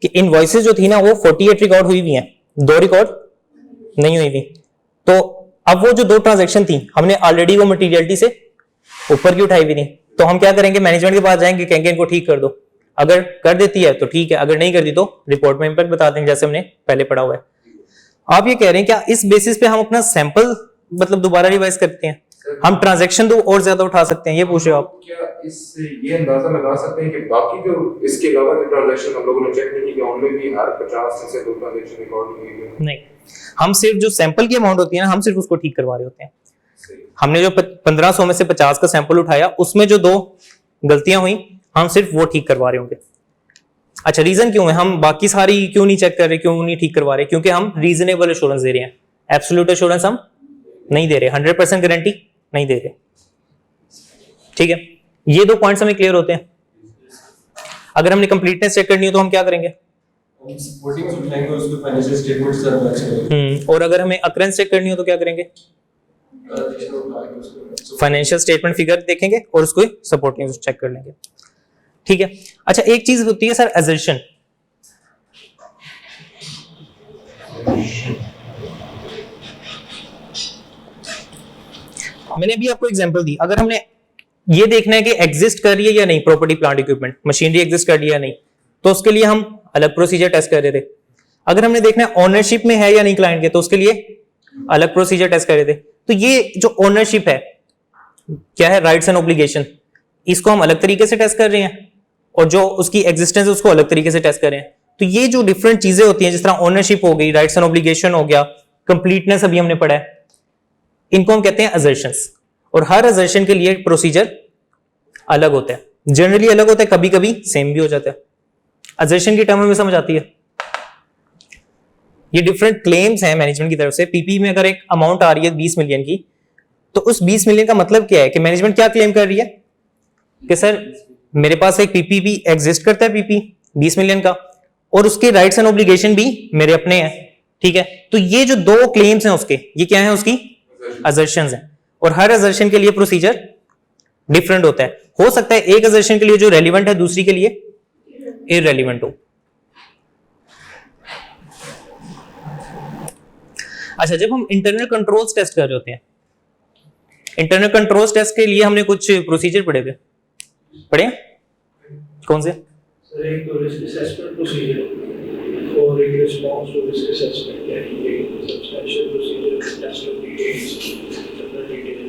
कि इनवॉइसेस जो थी ना वो 48 रिकॉर्ड हुई हुई हैं, 2 रिकॉर्ड नहीं हुई थी, तो अब वो जो 2 ट्रांजैक्शन थी हमने ऑलरेडी वो मटेरियलिटी से ऊपर की उठाई हुई थी, तो हम क्या करेंगे, मैनेजमेंट के पास जाएंगे, कहेंगे इनको ठीक कर दो। अगर कर देती है तो ठीक है, अगर नहीं कर दी तो रिपोर्ट में इंपैक्ट बता देंगे, जैसे हमने पहले पढ़ा हुआ है। आप ये कह रहे हैं क्या इस बेसिस पे हम अपना सैंपल मतलब दोबारा रिवाइज करते हैं, हम ट्रांजैक्शन तो और ज्यादा उठा सकते हैं, ये पूछ रहे हो आप? क्या इससे ये अंदाजा लगा सकते हैं कि बाकी जो इसके अलावा जो ट्रांजैक्शन हम लोगों ने चेक नहीं किया उनमें भी हर 50 से 2 ट्रांजैक्शन रिकॉर्ड हुई है? नहीं, हम सिर्फ जो सैंपल की अमाउंट होती है ना, हम सिर्फ उसको ठीक करवा रहे होते हैं। हमने जो 1500 में से 50 का सैंपल उठाया, उसमें जो 2 गलतियां हुई हम सिर्फ वो ठीक करवा रहे होंगे। अच्छा, रीजन क्यों है, हम बाकी सारी क्यों नहीं चेक कर रहे, क्यों नहीं ठीक करवा रहे? क्योंकि हम रीजनेबल एश्योरेंस दे रहे हैं, एब्सोल्यूट एश्योरेंस हम नहीं दे रहे, 100% गारंटी नहीं दे रहे। ठीक है, ये 2 पॉइंट्स हमें क्लियर होते हैं। अगर हमने कंप्लीटनेस चेक करनी हो तो हम क्या करेंगे, और अगर हमें अकरेंस चेक करनी हो तो क्या करेंगे, फाइनेंशियल स्टेटमेंट फिगर देखेंगे और उसको सपोर्टिंग चेक कर लेंगे। ठीक है। अच्छा, एक चीज होती है सर असर्शन, मैंने अभी आपको एग्जांपल दी, अगर हमने ये देखना है कि एग्जिस्ट कर रही है या नहीं property plant equipment machinery exist कर रही है या नहीं, तो उसके लिए हम अलग प्रोसीजर टेस्ट कर रहे थे। अगर हमने देखना है ओनरशिप में है या नहीं क्लाइंट के, तो उसके लिए अलग प्रोसीजर टेस्ट कर रहे थे। तो ये जो ओनरशिप है क्या है, राइट्स एंड ऑब्लिगेशन, इसको हम अलग तरीके से टेस्ट कर रहे हैं, और जो उसकी एग्जिस्टेंस है उसको अलग तरीके से टेस्ट कर रहे हैं। तो ये जो डिफरेंट चीजें होती हैं, जिस तरह ओनरशिप हो गई, राइट्स एंड ऑब्लिगेशन हो गया, कंप्लीटनेस अभी हमने पढ़ा है, इनको हम कहते हैं असर्शंस। और हर असर्शन के लिए प्रोसीजर अलग होता है, जनरली अलग होता है, कभी कभी सेम भी हो जाता है। असर्शन की टर्म में समझ आती है, ये डिफरेंट क्लेम्स हैं मैनेजमेंट की तरफ से। पीपी में अगर एक अमाउंट आ रही है 20 मिलियन की, तो उस 20 मिलियन का मतलब क्या है कि मैनेजमेंट क्या क्लेम कर रही है कि सर मेरे पास एक पीपी भी एग्जिस्ट करता है, पीपी 20 मिलियन का, और उसके राइट्स एंड ऑब्लिगेशन भी मेरे अपने हैं। ठीक है, तो ये जो 2 क्लेम्स हैं उसके, ये क्या है, उसकी असर्शंस हैं, और हर असर्शन के लिए प्रोसीजर डिफरेंट होता है। हो सकता है एक असर्शन के लिए जो रेलिवेंट है दूसरी के लिए इररेलिवेंट हो। अच्छा, जब हम इंटरनल कंट्रोल्स टेस्ट कर रहे होते हैं, इंटरनल कंट्रोल्स टेस्ट के लिए हमने कुछ प्रोसीजर पढ़े थे, पढ़े कौन से? सर एक तो रिस्क असेसमेंट प्रोसीजर और एक रिस्पांस टू रिस्क असेसमेंट, यानी एक substantial procedure test of details, general details,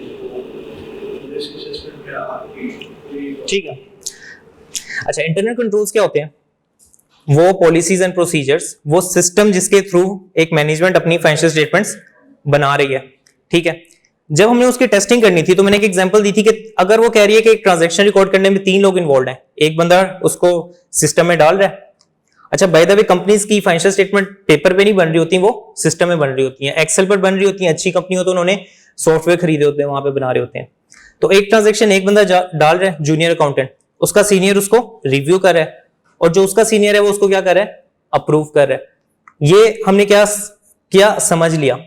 risk assessment में आपकी। ठीक है। अच्छा, इंटरनल कंट्रोल्स क्या होते हैं? वो पॉलिसीज एंड प्रोसीजर्स, वो सिस्टम जिसके थ्रू एक मैनेजमेंट अपनी फाइनेंशियल स्टेटमेंट्स बना रही है। ठीक है, जब हमने उसकी टेस्टिंग करनी थी तो मैंने एक एग्जांपल दी थी कि अगर वो कह रही है कि एक ट्रांजैक्शन रिकॉर्ड करने में 3 लोग इन्वॉल्व हैं, एक बंदा उसको सिस्टम में डाल रहा है। अच्छा, बाय द वे कंपनीज की फाइनेंशियल स्टेटमेंट पेपर पे नहीं बन रही होती, वो सिस्टम में बन रही होती हैं, एक्सेल पर बन रही होती हैं। अच्छी कंपनी हो तो उन्होंने सॉफ्टवेयर खरीदे होते हैं, वहां पे बना रहे होते हैं। तो एक ट्रांजैक्शन एक बंदा डाल रहा है, जूनियर अकाउंटेंट, उसका सीनियर उसको रिव्यू कर रहा है, और जो उसका सीनियर है वो उसको क्या कर रहा है, अप्रूव कर रहा है। ये हमने क्या समझ लिया।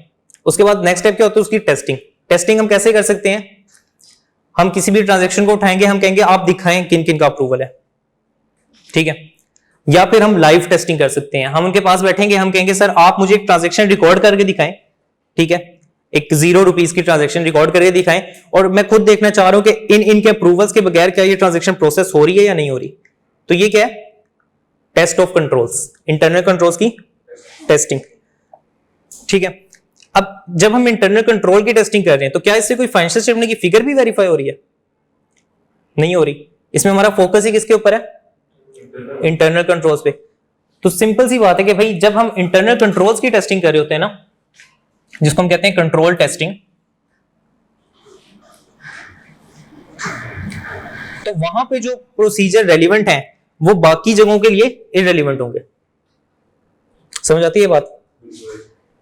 उसके बाद नेक्स्ट स्टेप क्या होता है, उसकी टेस्टिंग। टेस्टिंग हम कैसे कर सकते हैं? हम किसी भी ट्रांजैक्शन को उठाएंगे, हम कहेंगे आप दिखाएं किन किन का अप्रूवल है, ठीक है। या फिर हम लाइव टेस्टिंग कर सकते हैं, हम उनके पास बैठेंगे, हम कहेंगे सर आप मुझे एक ट्रांजैक्शन रिकॉर्ड करके दिखाएं, ठीक है, एक 0 रुपीज की ट्रांजैक्शन रिकॉर्ड करके दिखाएं, और मैं खुद देखना चाह रहा हूं कि इनके अप्रूवल्स के बगैर क्या ये ट्रांजैक्शन प्रोसेस हो रही है या नहीं हो रही। तो ये क्या है, test of controls, internal controls की टेस्टिंग, ठीक है। अब जब हम इंटरनल कंट्रोल की टेस्टिंग कर रहे हैं तो क्या इससे कोई फाइनेंशियल स्टेटमेंट की फिगर भी वेरीफाई हो रही है? नहीं हो रही। इसमें हमारा फोकस ही किसके ऊपर है? इंटरनल कंट्रोल्स पे। तो सिंपल सी बात है कि भाई जब हम इंटरनल कंट्रोल्स की टेस्टिंग कर रहे होते हैं ना, जिसको हम कहते हैं कंट्रोल टेस्टिंग, तो वहां पे जो प्रोसीजर रेलिवेंट है वो बाकी जगहों के लिए इररेलेवेंट होंगे। समझ आती है बात?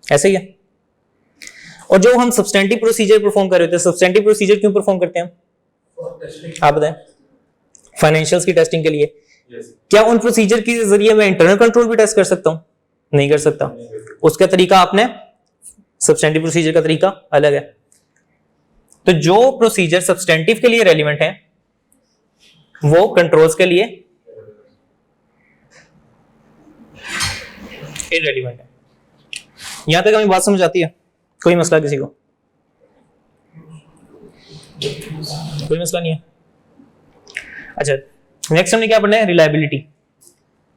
ऐसे ही है। और जो हम सब्सटेंटिव प्रोसीजर परफॉर्म कर रहे थे, सब्सटेंटिव प्रोसीजर क्यों परफॉर्म करते हैं आप बताएं? फाइनेंशियल्स की टेस्टिंग के लिए। क्या उन प्रोसीजर के जरिए मैं इंटरनल कंट्रोल भी टेस्ट कर सकता हूं? नहीं कर सकता। उसका तरीका आपने, सब्सटेंटिव प्रोसीजर का तरीका अलग है। तो जो प्रोसीजर सब्सटेंटिव के लिए रेलिवेंट है वो कंट्रोल्स के लिए इररेलेवेंट है। यहां तक हमें बात समझ आती है? कोई मसला किसी को? कोई मसला नहीं है? अच्छा, नेक्स्ट हमने क्या पढ़ना है? रिलायबिलिटी।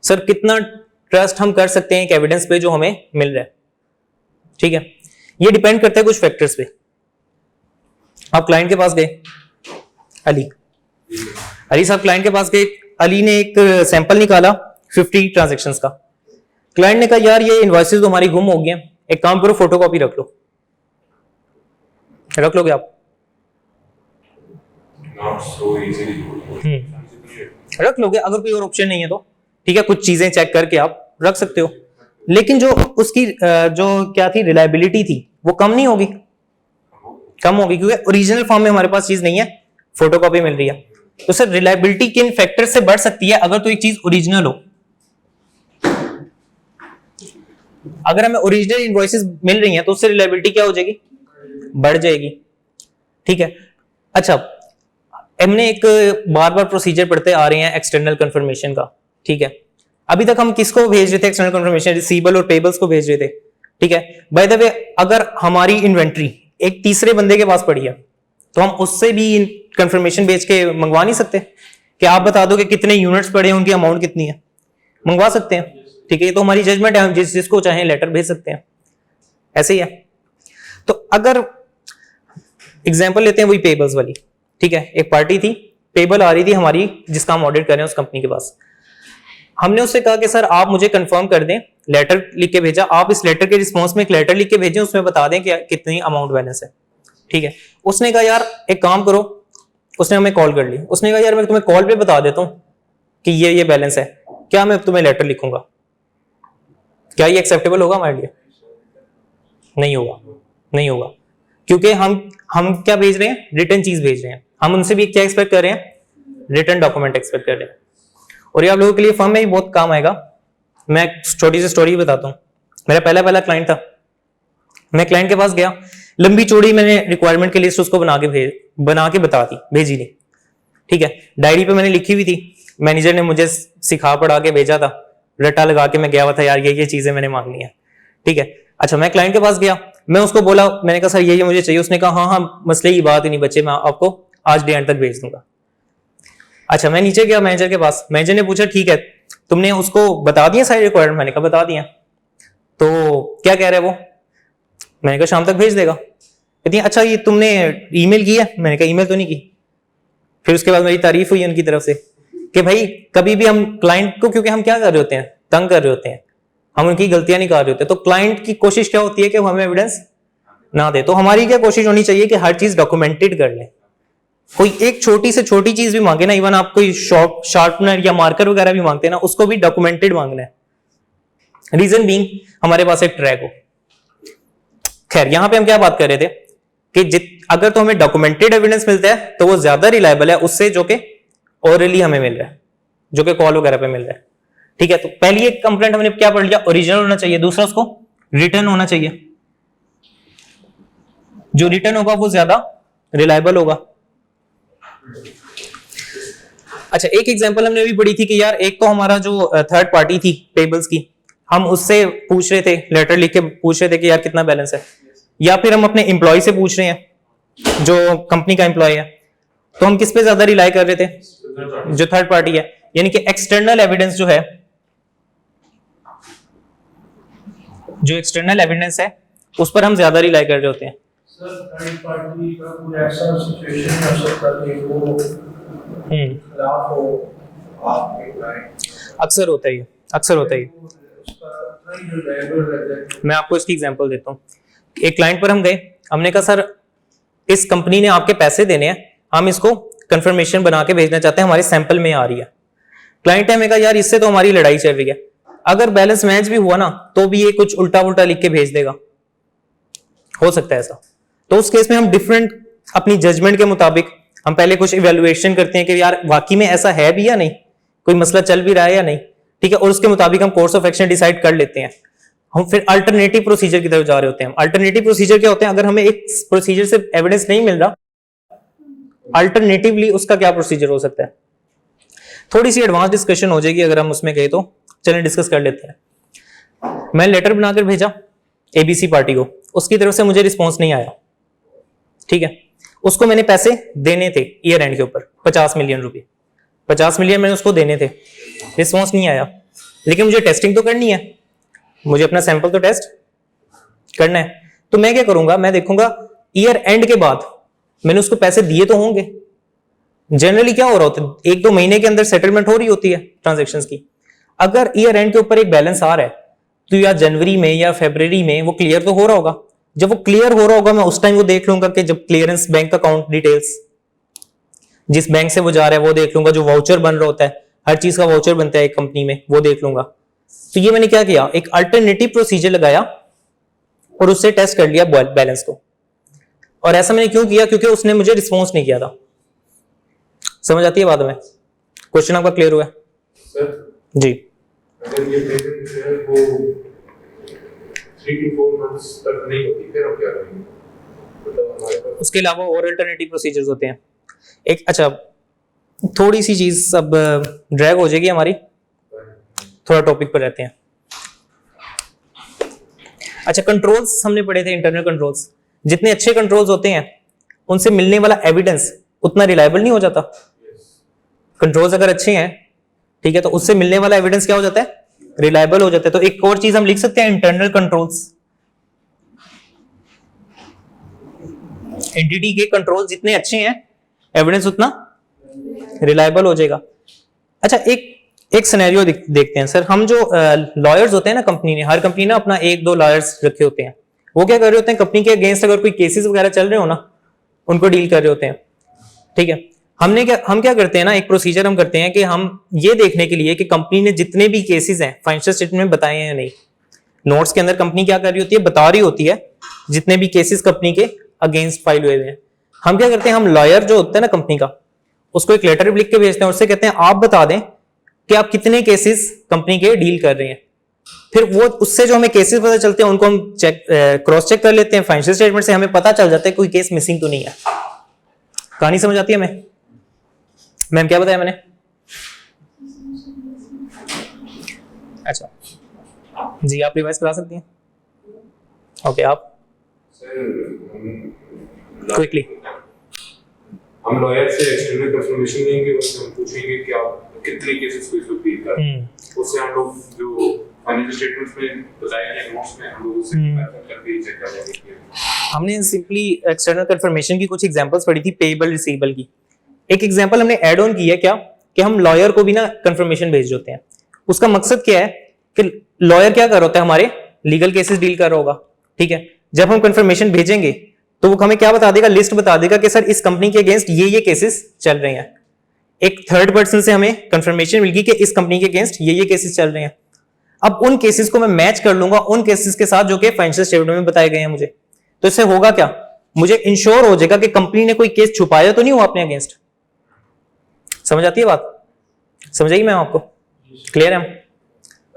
सर कितना ट्रस्ट हम कर सकते हैं एक एविडेंस पे जो हमें मिल रहा है, ठीक है। ये डिपेंड करता है कुछ फैक्टर्स पे। आप क्लाइंट के पास गए, अली साहब क्लाइंट के पास गए, अली ने एक सैंपल निकाला 50 ट्रांजैक्शंस का। क्लाइंट ने कहा यार ये इनवॉइसेस तो हमारी गुम हो गई हैं, एक काम करो फोटोकॉपी रख लो। रख लोगे आप? Not so easily. रख लोगे अगर कोई और ऑप्शन नहीं है तो, ठीक है, कुछ चीजें चेक करके आप रख सकते हो। लेकिन जो उसकी जो क्या थी, रिलायबिलिटी थी, वो कम नहीं होगी? कम होगी, क्योंकि ओरिजिनल फॉर्म में हमारे पास चीज नहीं है, फोटोकॉपी मिल रही है। तो सर रिलायबिलिटी किन फैक्टर से बढ़ सकती है अगर तो एक चीज ओरिजिनल हो? अगर हमें ओरिजिनल इनवॉइसेस मिल रही हैं तो उससे रिलायबिलिटी क्या हो जाएगी? बढ़ जाएगी, ठीक है। अच्छा, हमने एक बार बार प्रोसीजर पढ़ते आ रहे हैं एक्सटर्नल कंफर्मेशन का, ठीक है। अभी तक हम किसको भेज रहे थे एक्सटर्नल कंफर्मेशन? रिसीवेबल और पेबल्स को भेज रहे थे, ठीक है। बाय द वे अगर हमारी इन्वेंट्री एक तीसरे बंदे के पास पड़ी है तो हम उससे भी कंफर्मेशन भेज के मंगवा नहीं सकते कि आप बता दो कि कितने यूनिट्स पड़े हैं, उनकी अमाउंट कितनी है? मंगवा सकते हैं, ठीक है। ये तो हमारी जजमेंट है, हम जिसको चाहें लेटर भेज सकते हैं, ऐसे ही है। तो अगर एग्जांपल लेते हैं वही पेबल्स वाली, ठीक है। एक पार्टी थी, पेबल आ रही थी हमारी जिसका हम ऑडिट कर रहे हैं उस कंपनी के पास। हमने उससे कहा कि सर आप मुझे कंफर्म कर दें, लेटर लिख के भेजा, आप इस लेटर के रिस्पॉन्स में एक लेटर लिख के भेजें, उसमें बता दें कि कितनी अमाउंट बैलेंस है, ठीक है। उसने कहा यार एक काम करो, उसने हमें कॉल कर ली, उसने कहा यार मैं तुम्हें कॉल पे बता देता हूं कि ये बैलेंस है, क्या मैं तुम्हें लेटर लिखूंगा? क्या ये एक्सेप्टेबल होगा हमारे लिए? नहीं होगा, नहीं होगा, क्योंकि हम क्या भेज रहे हैं? रिटर्न चीज भेज रहे हैं। हम उनसे भी क्या एक्सपेक्ट कर रहे हैं? रिटर्न डॉक्यूमेंट एक्सपेक्ट कर रहे हैं। और ये आप लोगों के लिए फर्म में भी बहुत काम आएगा। मैं छोटी सी स्टोरी बताता हूँ। मेरा पहला क्लाइंट था, मैं क्लाइंट के पास गया, लंबी चौड़ी मैंने रिक्वायरमेंट की लिस्ट उसको बना के बता दी, भेजी नहीं, ठीक है। डायरी पे मैंने लिखी हुई थी, मैनेजर ने मुझे सिखा पढ़ा के भेजा था, रट्टा लगा के मैं गया हुआ था यार ये चीजें मैंने मांगनी है, ठीक है। अच्छा, मैं क्लाइंट के पास गया, मैं उसको बोला, मैंने कहा सर ये मुझे चाहिए। उसने कहा हाँ मसले की बात ही नहीं बच्चे, मैं आपको आज डे एंड तक भेज दूंगा। अच्छा, मैं नीचे गया मैनेजर के पास, मैनेजर ने पूछा ठीक है तुमने उसको बता दिया सारी रिक्वायरमेंट? मैंने कहा बता दिया। तो क्या कह रहा है वो? मैंने कहा शाम तक भेज देगा। कहती है अच्छा ये तुमने ईमेल की है? मैंने कहा ईमेल तो नहीं की। फिर उसके बाद मेरी तारीफ हुई उनकी तरफ से कि भाई कभी भी हम क्लाइंट को, क्योंकि हम क्या कर रहे होते हैं, तंग कर रहे होते हैं, हम उनकी गलतियां निकाल रहे होते हैं, तो क्लाइंट की कोशिश क्या होती है कि वो हमें एविडेंस ना दे। तो हमारी क्या कोशिश होनी चाहिए कि हर चीज डॉक्यूमेंटेड कर लें। कोई एक छोटी से छोटी चीज भी मांगे ना, इवन आप कोई शार्पनर या मार्कर वगैरह भी मांगते हैं ना, उसको भी डॉक्यूमेंटेड मांगना है। रीजन बीइंग हमारे पास एक ट्रैक हो। खैर यहां पे हम क्या बात कर रहे थे कि अगर तो हमें डॉक्यूमेंटेड एविडेंस मिलता है तो वो ज्यादा रिलायबल है उससे जो कि ओरली हमें मिल रहा है, जो कि कॉल वगैरह पे मिल रहा है, ठीक है। तो पहली एक कंप्लेंट हमने क्या पढ़ लिया? ओरिजिनल होना चाहिए। दूसरा उसको रिटर्न होना चाहिए, जो रिटर्न होगा वो ज्यादा रिलायबल होगा, अच्छा, एक एग्जांपल हमने अभी पढ़ी थी कि यार एक तो हमारा जो थर्ड पार्टी थी पेबल्स की, हम उससे पूछ रहे थे, लेटर लिख के पूछ रहे थे कि यार कितना बैलेंस है, या फिर हम अपने एम्प्लॉय से पूछ रहे हैं जो कंपनी का एम्प्लॉय है, तो हम किस पे ज्यादा रिलाई कर रहे थे? जो थर्ड पार्टी है, यानी कि एक्सटर्नल एविडेंस जो है, जो एक्सटर्नल एविडेंस है उस पर हम ज्यादा रिलाई कर रहे होते हैं। सर थर्ड पार्टी का कोई ऐसा सिचुएशन हो सकता है कि वो खिलाफ हो आपके क्लाइंट? अक्सर होता है, अक्सर होता है। उसका नहीं रिलायबल रहता है। मैं आपको इसकी एग्जांपल देता हूँ। एक क्लाइंट पर हम गए, हमने कहा सर इस कंपनी ने आपके पैसे देने हैं, हम इसको कंफर्मेशन बना के भेजना चाहते हैं, हमारे सैंपल में आ रही है। क्लाइंट ने हमें कहा यार इससे तो हमारी लड़ाई चल रही है, अगर बैलेंस मैच भी हुआ ना तो भी ये कुछ उल्टा उल्टा लिख के भेज देगा, हो सकता है ऐसा। तो उस केस में हम डिफरेंट अपनी जजमेंट के मुताबिक हम पहले कुछ इवेल्युएशन करते हैं कि यार वाकई में ऐसा है भी या नहीं, कोई मसला चल भी रहा है या नहीं, ठीक है, और उसके मुताबिक हम कोर्स ऑफ एक्शन डिसाइड कर लेते हैं। हम फिर अल्टरनेटिव प्रोसीजर की तरफ जा रहे होते हैं। अल्टरनेटिव प्रोसीजर क्या होते हैं? अगर हमें एक प्रोसीजर से एविडेंस नहीं मिल रहा, अल्टरनेटिवली उसका क्या प्रोसीजर हो सकता है? थोड़ी सी एडवांस डिस्कशन हो जाएगी अगर हम उसमें गए, तो चलें डिस्कस कर लेते हैं। मैं लेटर बनाकर भेजा एबीसी पार्टी को, उसकी तरफ से मुझे रिस्पॉन्स नहीं आया, ठीक है, उसको मैंने पैसे देने थे ईयर एंड के ऊपर 50 मिलियन रुपए, 50 मिलियन मैंने उसको देने थे, रिस्पॉन्स नहीं आया, लेकिन मुझे टेस्टिंग तो करनी है, मुझे अपना सैंपल तो टेस्ट करना है। तो मैं क्या करूंगा, मैं देखूंगा ईयर एंड के बाद मैंने उसको पैसे दिए तो होंगे। जनरली क्या हो रहा होता है, 1-2 महीने के अंदर सेटलमेंट हो रही होती है ट्रांजैक्शंस की। अगर ईयर एंड के ऊपर एक बैलेंस आ रहा है तो या जनवरी में या फरवरी में वो क्लियर तो हो रहा होगा। जब वो क्लियर हो रहा होगा मैं उस टाइम वो देख लूंगा कि जब क्लियरेंस बैंक अकाउंट डिटेल्स, जिस बैंक से वो जा रहा है वो देख लूंगा, जो वाउचर बन रहा होता है, हर चीज का वाउचर बनता है एक कंपनी में, वो देख लूंगा। तो ये मैंने क्या किया, एक अल्टरनेटिव प्रोसीजर लगाया और उससे टेस्ट कर लिया बैलेंस को। और ऐसा मैंने क्यों किया? क्योंकि उसने मुझे रिस्पॉन्स नहीं किया था। समझ आती है बाद में? क्वेश्चन आपका क्लियर हुआ? सर जी। अगर ये पेमेंट है वो 3 to 4 months तक नहीं होती, फिर हम क्या करेंगे? मतलब हमारे पास उसके अलावा और अल्टरनेटिव प्रोसीजर्स होते हैं। एक अच्छा, थोड़ी सी चीज अब ड्रैग हो जाएगी हमारी, थोड़ा टॉपिक पर रहते हैं। अच्छा, कंट्रोल्स हमने पढ़े थे, इंटरनल कंट्रोल्स। जितने अच्छे कंट्रोल्स होते हैं उनसे मिलने वाला एविडेंस उतना रिलायबल नहीं हो जाता। कंट्रोल्स अगर अच्छे हैं, ठीक है, तो उससे मिलने वाला एविडेंस क्या हो जाता है? रिलायबल हो जाता है। तो एक और चीज हम लिख सकते हैं, इंटरनल कंट्रोल्स। एंटिटी के कंट्रोल जितने अच्छे हैं, एविडेंस उतना रिलायबल हो जाएगा। अच्छा, एक सिनेरियो देखते हैं सर। हम जो लॉयर्स होते हैं ना, कंपनी ने, हर कंपनी ने अपना 1-2 लॉयर्स रखे होते हैं। वो क्या कर रहे होते हैं, कंपनी के अगेंस्ट अगर कोई केसेस वगैरह चल रहे हो ना, उनको डील कर रहे होते हैं, ठीक है। हम क्या करते हैं ना, एक प्रोसीजर हम करते हैं कि हम ये देखने के लिए कि कंपनी ने जितने भी केसेस हैं फाइनेंशियल स्टेटमेंट में बताए हैं या नहीं। नोट्स के अंदर कंपनी क्या कर रही होती है, बता रही होती है जितने भी केसेस कंपनी के अगेंस्ट फाइल हुए हैं। हम क्या करते हैं, हम लॉयर जो होता है ना कंपनी का, उसको एक लेटर लिख के भेजते हैं, उससे कहते हैं आप बता दें कि आप कितने केसेस कंपनी के डील कर रहे हैं। फिर वो उससे जो हमें केसेस पता चलते हैं उनको हम क्रॉस चेक कर लेते हैं। फाइनेंशियल स्टेटमेंट से हमें पता चल जाता है कोई केस मिसिंग तो नहीं है। कहानी समझ आती है हमें? मैम क्या बताया मैंने? अच्छा जी, आप रिवाइज करा सकती हैं। ओके, आप क्विकली। हम लॉयर से एक्सटर्नल कंफर्मेशन लेंगे, उससे हम पूछेंगे कि आप कितने केसेस को इस वक्त डील कर रहे हैं। उससे हम लोग जो फाइनेंशियल स्टेटमेंट्स में बताए गए नोट्स में हम लोग उससे कंपेयर करके चेक कर लेंगे। हमने सिंपली एक्सटर्नल कंफर्मेशन की कुछ एग्जांपल्स पढ़ी थी, पेएबल रिसीवेबल की। एक एग्जांपल हमने ऐड ऑन की है क्या, कि हम लॉयर को भी ना कंफर्मेशन भेज देते हैं। उसका मकसद क्या है कि लॉयर क्या कर रहा होता है, हमारे लीगल केसेस डील कर रहा होगा, ठीक है। जब हम कंफर्मेशन भेजेंगे तो वो हमें क्या बता देगा, लिस्ट बता देगा कि सर इस कंपनी के अगेंस्ट ये केसेस चल रहे हैं। एक थर्ड पर्सन से हमें कंफर्मेशन मिल गई कि इस कंपनी के अगेंस्ट ये केसेस चल रहे हैं। अब उन केसेस को मैं मैच कर लूंगा उन केसेस के साथ जो कि फाइनेंशियल स्टेटमेंट में बताए गए हैं मुझे। तो इससे होगा क्या, मुझे इंश्योर हो जाएगा कि कंपनी ने कोई केस छुपाया तो नहीं हुआ अपने अगेंस्ट। समझ आती है बात? समझ आई मैम आपको? क्लियर है?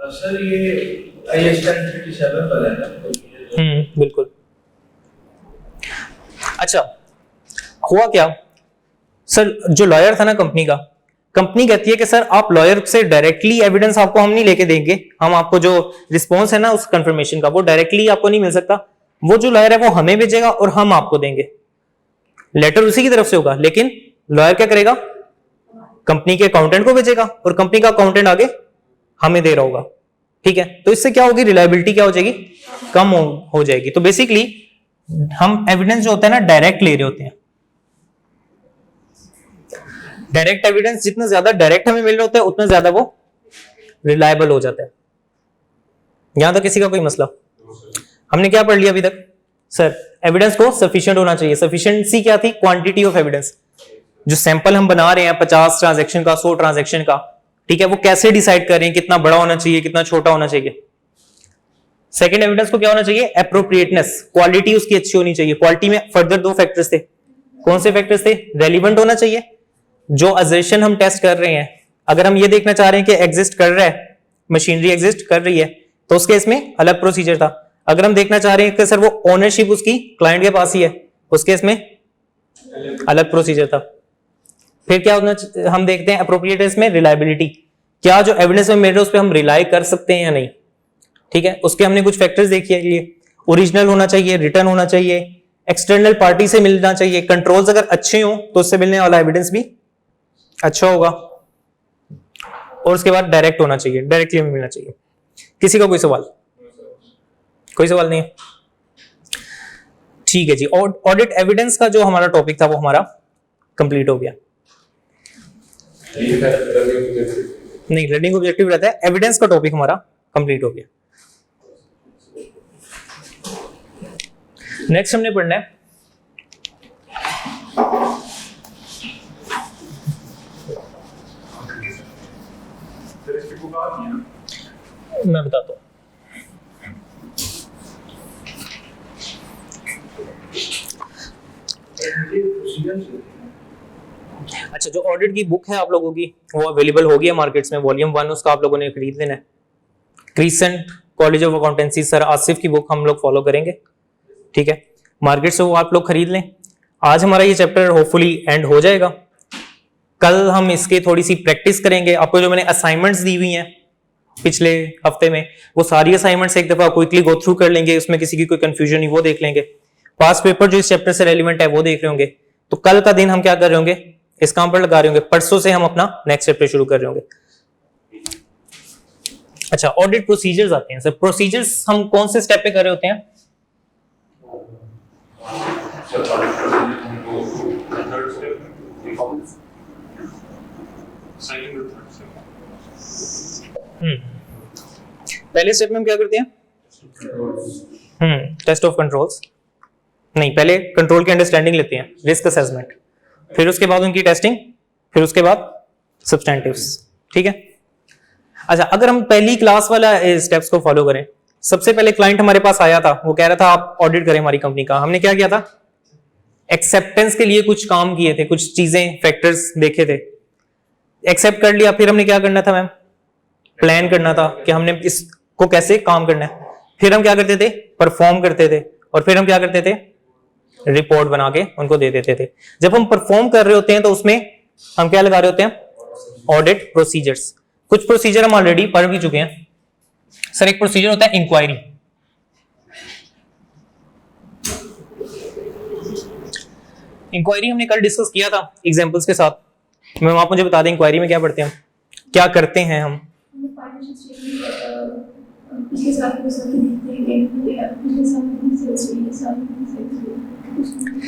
सर ये IAS 1037 पर है ना? बिल्कुल। अच्छा, हुआ क्या सर जो लॉयर था ना कंपनी का, कंपनी कहती है कि सर आप लॉयर से डायरेक्टली एविडेंस आपको हम नहीं लेके देंगे, हम आपको जो रिस्पॉन्स है ना उस कंफर्मेशन का वो डायरेक्टली आपको नहीं मिल सकता, वो जो लॉयर है वो हमें भेजेगा और हम आपको देंगे, लेटर उसी की तरफ से होगा, लेकिन लॉयर क्या करेगा, कंपनी के अकाउंटेंट को भेजेगा और कंपनी का अकाउंटेंट आगे हमें दे रहा होगा। ठीक है, तो इससे क्या होगी, रिलायबिलिटी क्या हो जाएगी, कम हो जाएगी। तो बेसिकली हम एविडेंस जो होता है ना डायरेक्ट ले रहे होते हैं। डायरेक्ट एविडेंस जितना ज्यादा डायरेक्ट हमें मिल रहा होता है उतना ज्यादा वो रिलायबल हो जाता है। यहां तक किसी का कोई मसला? हमने क्या पढ़ लिया अभी तक सर, एविडेंस को सफिशिएंट होना चाहिए। सफिशिएंसी क्या थी, क्वांटिटी ऑफ एविडेंस। जो सैंपल हम बना रहे हैं 50 ट्रांजैक्शन का, 100 ट्रांजैक्शन का, ठीक है, वो कैसे डिसाइड कर रहे हैं कितना बड़ा होना चाहिए, कितना छोटा होना चाहिए। सेकंड एविडेंस को क्या होना चाहिए, एप्रोप्रिएटनेस, क्वालिटी उसकी अच्छी होनी चाहिए। क्वालिटी में फर्दर 2 फैक्टर्स थे, कौन से फैक्टर्स थे, रेलिवेंट होना चाहिए, जो अजर्शन हम टेस्ट कर रहे हैं अगर हम ये देखना चाह रहे हैं कि एग्जिस्ट कर रहा है, मशीनरी एग्जिस्ट कर रही है, तो उस केस में अलग प्रोसीजर था। अगर हम देखना चाह रहे हैं कि सर वो ओनरशिप उसकी क्लाइंट के पास ही है, उस केस में अलग प्रोसीजर था। फिर क्या होना, हम देखते हैं एप्रोप्रिएटनेस में रिलायबिलिटी, क्या जो एविडेंस में मिल रहा है उस पर हम रिलाई कर सकते हैं या नहीं। ठीक है, उसके हमने कुछ फैक्टर्स देखे हैं, ये ओरिजिनल होना चाहिए, रिटर्न होना चाहिए, एक्सटर्नल पार्टी से मिलना चाहिए, कंट्रोल्स अगर अच्छे हो तो उससे मिलने वाला एविडेंस भी अच्छा होगा, और उसके बाद डायरेक्ट होना चाहिए, डायरेक्टली हमें मिलना चाहिए। किसी का कोई सवाल? कोई सवाल नहीं है? ठीक है जी, ऑडिट एविडेंस का जो हमारा टॉपिक था वो हमारा कंप्लीट हो गया। नहीं, लर्निंग ऑब्जेक्टिव रहता है, एविडेंस का टॉपिक हमारा कंप्लीट हो गया। नेक्स्ट हमने पढ़ना है मैं बताता हूँ। अच्छा, जो ऑडिट की बुक है आप लोगों की वो अवेलेबल होगी है मार्केट्स में, वॉल्यूम 1 उसका आप लोगों ने खरीद लेना है। Crescent college of accountancy sir Asif की बुक हम लोग फॉलो करेंगे, ठीक है, मार्केट से वो आप लोग खरीद लें। आज हमारा ये चैप्टर होपफुली एंड हो जाएगा, कल हम इसके थोड़ी सी प्रैक्टिस करेंगे। आपको जो मैंने असाइनमेंट्स दी हुई हैं पिछले हफ्ते में, वो सारी असाइनमेंट्स एक दफा क्विकली गो थ्रू कर लेंगे, उसमें किसी की कोई कंफ्यूजन नहीं वो देख लेंगे। पास्ट पेपर जो इस चैप्टर से रेलिवेंट है वो देख रहे होंगे। तो कल का दिन हम क्या कर रहे होंगे, इस काम पर लगा रहे होंगे। परसों से हम अपना नेक्स्ट चैप्टर शुरू कर रहे होंगे। अच्छा, ऑडिट प्रोसीजर्स आते हैं सर। प्रोसीजर्स हम कौन से स्टेप पे कर रहे होते हैं? पहले स्टेप में हम क्या करते हैं? टेस्ट ऑफ कंट्रोल्स नहीं, पहले कंट्रोल की अंडरस्टैंडिंग लेते हैं, रिस्क असेसमेंट, फिर उसके बाद उनकी टेस्टिंग, फिर उसके बाद सब्सटेंटिव्स। ठीक है, अच्छा, अगर हम पहली क्लास वाला स्टेप्स को फॉलो करें, सबसे पहले क्लाइंट हमारे पास आया था, वो कह रहा था आप ऑडिट करें हमारी कंपनी का। हमने क्या किया था, एक्सेप्टेंस के लिए कुछ काम किए थे, कुछ चीजें फैक्टर्स देखे थे, एक्सेप्ट कर लिया। फिर हमने क्या करना था मैम, प्लान करना था कि हमने इसको कैसे काम करना है। फिर हम क्या करते थे, परफॉर्म करते थे, और फिर हम क्या करते थे, रिपोर्ट बना के उनको दे देते थे। जब हम परफॉर्म कर रहे होते हैं तो उसमें हम क्या लगा रहे होते हैं, ऑडिट प्रोसीजर्स। कुछ प्रोसीजर हम ऑलरेडी पढ़ भी चुके हैं सर। एक प्रोसीजर होता है इंक्वायरी। इंक्वायरी हमने कल डिस्कस किया था एग्जांपल्स के साथ। मैम आप मुझे बता दें इंक्वायरी में क्या पढ़ते हैं, क्या करते हैं हम?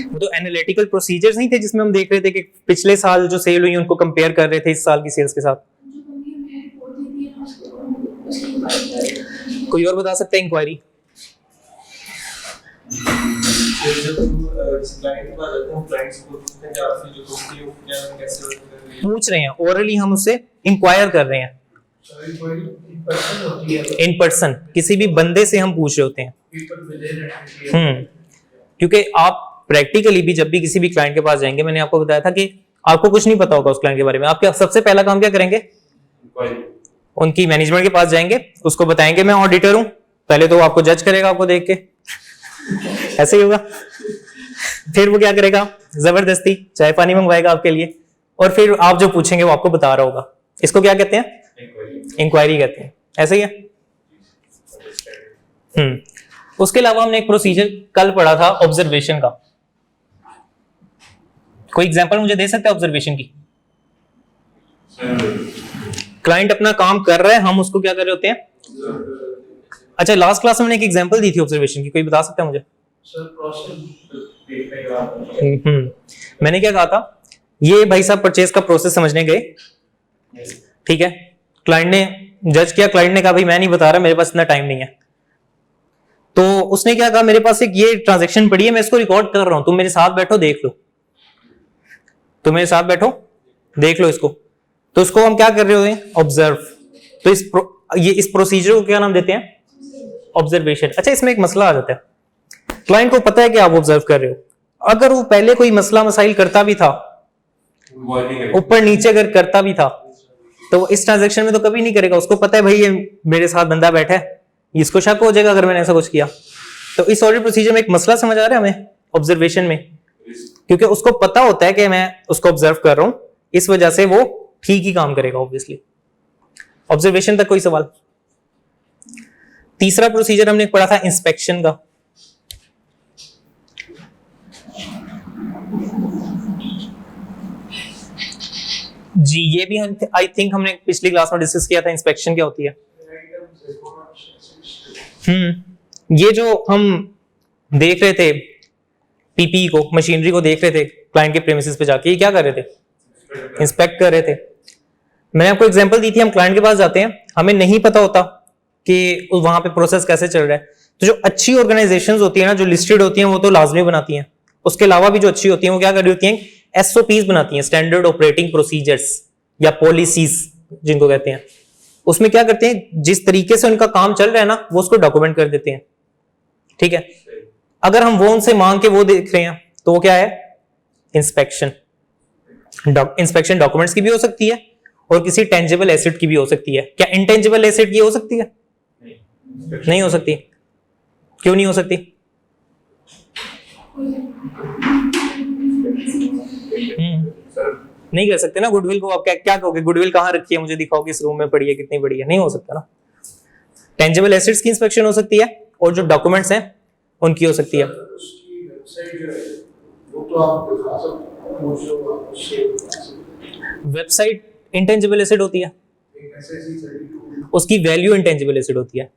वो तो एनालिटिकल प्रोसीजर्स नहीं थे जिसमें हम देख रहे थे कि पिछले साल जो सेल हुई उनको कंपेयर कर रहे थे इस साल की सेल्स के साथ। कोई और बता सकते हैं इंक्वायरी? पूछ रहे हैं, ओरली हम उससे इंक्वायर कर रहे हैं, इन पर्सन किसी भी बंदे से हम पूछ रहे होते हैं। क्योंकि आप प्रैक्टिकली भी जब भी किसी भी क्लाइंट के पास जाएंगे, मैंने आपको बताया था कि आपको कुछ नहीं पता होगा उस क्लाइंट के बारे में, आप क्या सबसे पहला काम क्या करेंगे, उनकी मैनेजमेंट के पास जाएंगे, उसको बताएंगे मैं ऑडिटर हूं। पहले तो वो आपको जज करेगा आपको देख के, ऐसे ही होगा। फिर वो क्या करेगा, जबरदस्ती चाय पानी मंगवाएगा आपके लिए, और फिर आप जो पूछेंगे वो आपको बता रहा होगा। इसको क्या कहते हैं, इंक्वायरी कहते हैं, ऐसे ही है। उसके अलावा हमने एक प्रोसीजर कल पढ़ा था ऑब्जर्वेशन का। कोई एग्जांपल मुझे दे सकते हैं ऑब्जर्वेशन की? क्लाइंट अपना काम कर रहा है, हम उसको क्या कर रहे होते हैं? अच्छा, लास्ट क्लास में मैंने एक एग्जांपल दी थी ऑब्जर्वेशन की, कोई बता सकता है मुझे? सर प्रोसेस देखने का मैंने क्या कहा था, ये भाई साहब परचेज का प्रोसेस समझने गए, ठीक है, क्लाइंट ने जज किया, क्लाइंट ने कहा भाई मैं नहीं बता रहा, मेरे पास इतना टाइम नहीं है। तो उसने क्या कहा, मेरे पास एक ये ट्रांजैक्शन पड़ी है, मैं इसको रिकॉर्ड कर रहा हूं, तुम मेरे साथ बैठो देख लो, तुम मेरे साथ बैठो देख लो इसको। तो इसको हम क्या कर रहे हैं, ऑब्जर्व। तो इस प्रोसीजर को क्या नाम देते हैं, ऑब्जर्वेशन। अच्छा, इसमें एक मसला आ जाता है, क्लाइंट को पता है कि आप ऑब्जर्व कर रहे हो, अगर वो पहले कोई मसला मसाइल करता भी था, ऊपर नीचे अगर करता भी था, तो वो इस ट्रांजैक्शन में तो कभी नहीं करेगा। उसको पता है भाई ये मेरे साथ बंदा बैठा है, इसको शक हो जाएगा अगर मैंने ऐसा कुछ किया। तो इस ऑडिट प्रोसीजर में एक मसला समझ आ रहा है हमें ऑब्जर्वेशन में, क्योंकि उसको पता होता है कि मैं उसको ऑब्जर्व कर रहा हूं, इस वजह से वो ठीक ही काम करेगा ऑब्वियसली। ऑब्जर्वेशन तक कोई सवाल? तीसरा प्रोसीजर हमने पढ़ा था इंस्पेक्शन का। जी, ये भी आई थिंक हमने पिछली क्लास में डिस्कस किया था, इंस्पेक्शन क्या होती है। ये जो हम देख रहे थे पीपी को, मशीनरी को देख रहे थे क्लाइंट के प्रेमिसेस पे जाके, ये क्या कर रहे थे, इंस्पेक्ट कर रहे थे। मैंने आपको एग्जांपल दी थी, हम क्लाइंट के पास जाते हैं, हमें नहीं पता होता कि वहां पे प्रोसेस कैसे चल रहा है। तो जो अच्छी ऑर्गेनाइजेशंस होती है ना, जो लिस्टेड होती हैं, वो तो लाजमी बनाती हैं। उसके अलावा भी जो अच्छी होती हैं वो क्या कर रही होती हैं, एसओपीज बनाती हैं, स्टैंडर्ड ऑपरेटिंग प्रोसीजर्स या पॉलिसीज जिनको कहते हैं। उसमें क्या करते हैं, जिस तरीके से उनका काम चल रहा है ना, वो उसको डॉक्यूमेंट कर देते हैं, ठीक है। अगर हम वो उनसे मांग के वो देख रहे हैं तो वो क्या है, इंस्पेक्शन। इंस्पेक्शन डॉक्यूमेंट्स की भी हो सकती है और किसी टेंजिबल एसेट की भी हो सकती है। क्या इंटेंजिबल एसेट की हो सकती है? नहीं हो सकती। क्यों नहीं हो सकती? नहीं कर सकते ना। गुडविल को आप क्या कहोगे, गुडविल कहाँ रखी है, मुझे दिखाओ किस रूम में पड़ी है, कितनी पड़ी है, नहीं हो सकता ना। टेंजिबल एसेट्स की इंस्पेक्शन हो सकती है और जो डॉक्यूमेंट्स हैं उनकी हो सकती है। वेबसाइट इंटेंजिबल एसेट होती है, उसकी वैल्यू इंटेंजिबल एसेट होती है।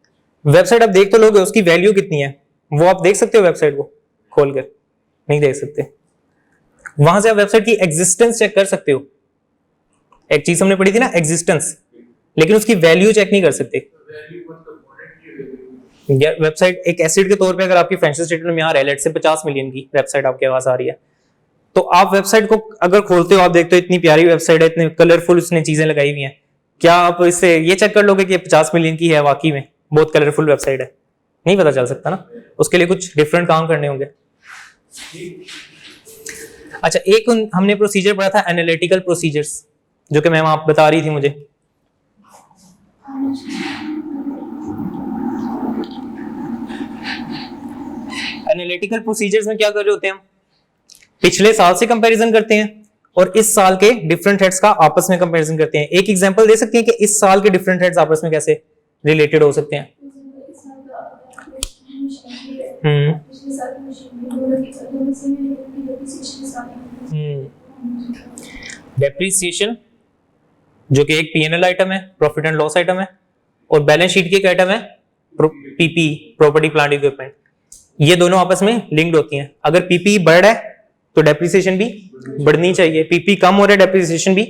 वेबसाइट आप देख तो लोगे, उसकी वैल्यू कितनी है वो आप देख सकते हो वेबसाइट को खोल कर? नहीं देख सकते। वहां से आप वेबसाइट की एग्जिस्टेंस चेक कर सकते हो। एक चीज हमने पढ़ी थी ना, एग्जिस्टेंस, लेकिन उसकी वैल्यू चेक नहीं कर सकते। वेबसाइट एक एसेट के तौर पे अगर आपकी फाइनेंशियल स्टेटमेंट में आ रहा है, लेट्स से 50 मिलियन की वेबसाइट आपके पास आ रही है, तो आप वेबसाइट को अगर खोलते हो, आप देखते हो इतनी प्यारी वेबसाइट है, इतने कलरफुल उसने चीजें लगाई हुई हैं, क्या आप इससे ये चेक कर लोगे कि 50 मिलियन की है, वाकई में बहुत कलरफुल वेबसाइट है? नहीं पता चल सकता ना। उसके लिए कुछ डिफरेंट काम करने होंगे। अच्छा, एक हमने प्रोसीजर पढ़ा था एनालिटिकल प्रोसीजर्स, जो कि मैम आप बता रही थी मुझे। एनालिटिकल प्रोसीजर्स में क्या कर रहे होते हैं हम, पिछले साल से कंपैरिजन करते हैं और इस साल के डिफरेंट हेड्स का आपस में कंपैरिजन करते हैं। एक एग्जांपल दे सकते हैं कि इस साल के डिफरेंट हेड्स आपस में कैसे रिलेटेड हो सकते हैं? डेप्रिसिएशन जो कि एक पीएनएल आइटम है, प्रॉफिट एंड लॉस आइटम है, और बैलेंस शीट की एक आइटम है पीपी, प्रॉपर्टी प्लांट इक्विपमेंट। ये दोनों आपस में लिंक्ड होती हैं। अगर पीपी बढ़ रहा है तो डेप्रिसिएशन भी बढ़नी चाहिए, पीपी कम हो रहा है डेप्रिसिएशन भी।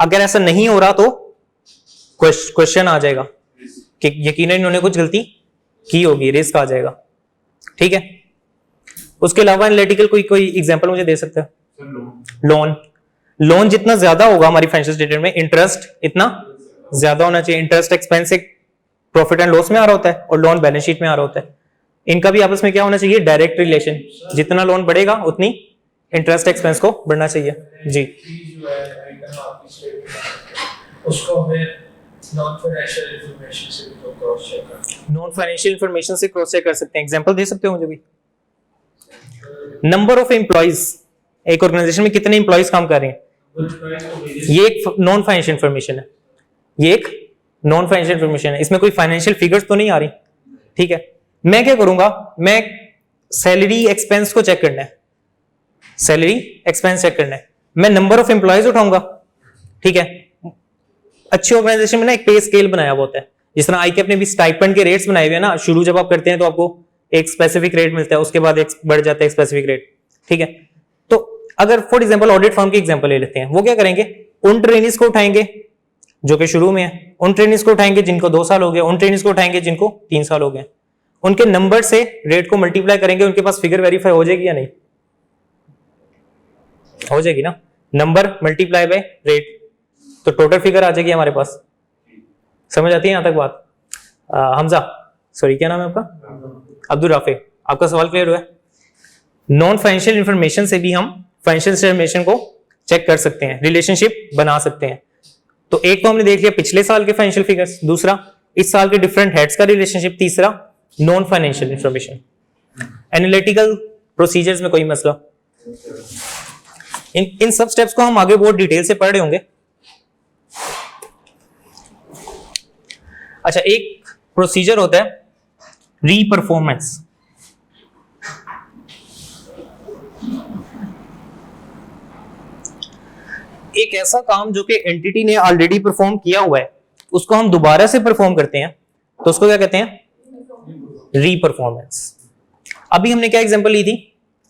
अगर ऐसा नहीं हो रहा तो क्वेश्चन आ जाएगा कि यकीनन इन्होंने कुछ गलती की होगी, रिस्क आ जाएगा, ठीक है। उसके अलावा एनालिटिकल कोई एग्जांपल मुझे दे सकते हैं? लोन जितना ज्यादा होगा हमारी फाइनेंशियल स्टेटमेंट में, इंटरेस्ट इतना ज्यादा होना चाहिए। इंटरेस्ट एक्सपेंस एक प्रॉफिट एंड लॉस में आ रहा होता है और लोन बैलेंस शीट में आ रहा होता है। इनका भी आपस में क्या होना चाहिए, डायरेक्ट रिलेशन। जितना लोन बढ़ेगा उतनी इंटरेस्ट एक्सपेंस को बढ़ना चाहिए। जी, उसको हमें नॉन फाइनेंशियल इंफॉर्मेशन से cross check non financial information से क्रॉस चेक कर सकते हैं। एग्जांपल दे सकते हो मुझे भी? नंबर ऑफ एम्प्लॉइज, एक ऑर्गेनाइजेशन में कितने एम्प्लॉइज काम कर रहे हैं, ये एक नॉन फाइनेंशियल इंफॉर्मेशन है, ये एक नॉन फाइनेंशियल इंफॉर्मेशन है, इसमें कोई फाइनेंशियल फिगर्स तो नहीं आ रही, ठीक है। मैं क्या करूंगा, मैं सैलरी एक्सपेंस को चेक करना है, सैलरी एक्सपेंस चेक करना है, मैं नंबर ऑफ एम्प्लॉइज उठाऊंगा, ठीक है। अच्छी ऑर्गेनाइजेशन में ना एक पे स्केल बनाया हुआ होता है, जिस तरह ICAP ने भी स्टाइपेंड के रेट्स बनाए हुए हैं ना, शुरू जब आप करते हैं तो आपको एक स्पेसिफिक रेट मिलता है, उसके बाद एक बढ़ जाता है स्पेसिफिक रेट, ठीक है। तो अगर फॉर एग्जांपल ऑडिट फर्म की एग्जांपल ले लेते हैं, वो क्या करेंगे, उन ट्रेनिज को उठाएंगे जो कि शुरू में है, उन ट्रेनिज को उठाएंगे जिनको 2 साल हो गए, उन ट्रेनिज को उठाएंगे जिनको 3 साल हो गए, उनके नंबर से रेट को मल्टीप्लाई करेंगे, उनके पास फिगर वेरीफाई हो जाएगी या नहीं, हो जाएगी ना, नंबर मल्टीप्लाई बाय रेट, तो टोटल फिगर आ जाएगी हमारे पास। समझ आती है यहां तक बात? हमजा, सॉरी क्या नाम है आपका? अब्दुल राफे, आपका सवाल क्लियर हुआ है? नॉन फाइनेंशियल इंफॉर्मेशन से भी हम फाइनेंशियल इंफॉर्मेशन को चेक कर सकते हैं, रिलेशनशिप बना सकते हैं। तो एक तो हमने देख लिया पिछले साल के फाइनेंशियल फिगर्स, दूसरा इस साल के डिफरेंट हेड्स का रिलेशनशिप, तीसरा non financial information. Analytical procedures में कोई मसला, इन सब स्टेप्स को हम आगे बहुत डिटेल से पढ़ रहे होंगे। अच्छा, एक प्रोसीजर होता है रीपरफॉर्मेंस। एक ऐसा काम जो कि एंटिटी ने ऑलरेडी परफॉर्म किया हुआ है, उसको हम दोबारा से परफॉर्म करते हैं, तो उसको क्या कहते हैं, रीपरफॉर्मेंस। अभी हमने क्या एग्जांपल ली थी,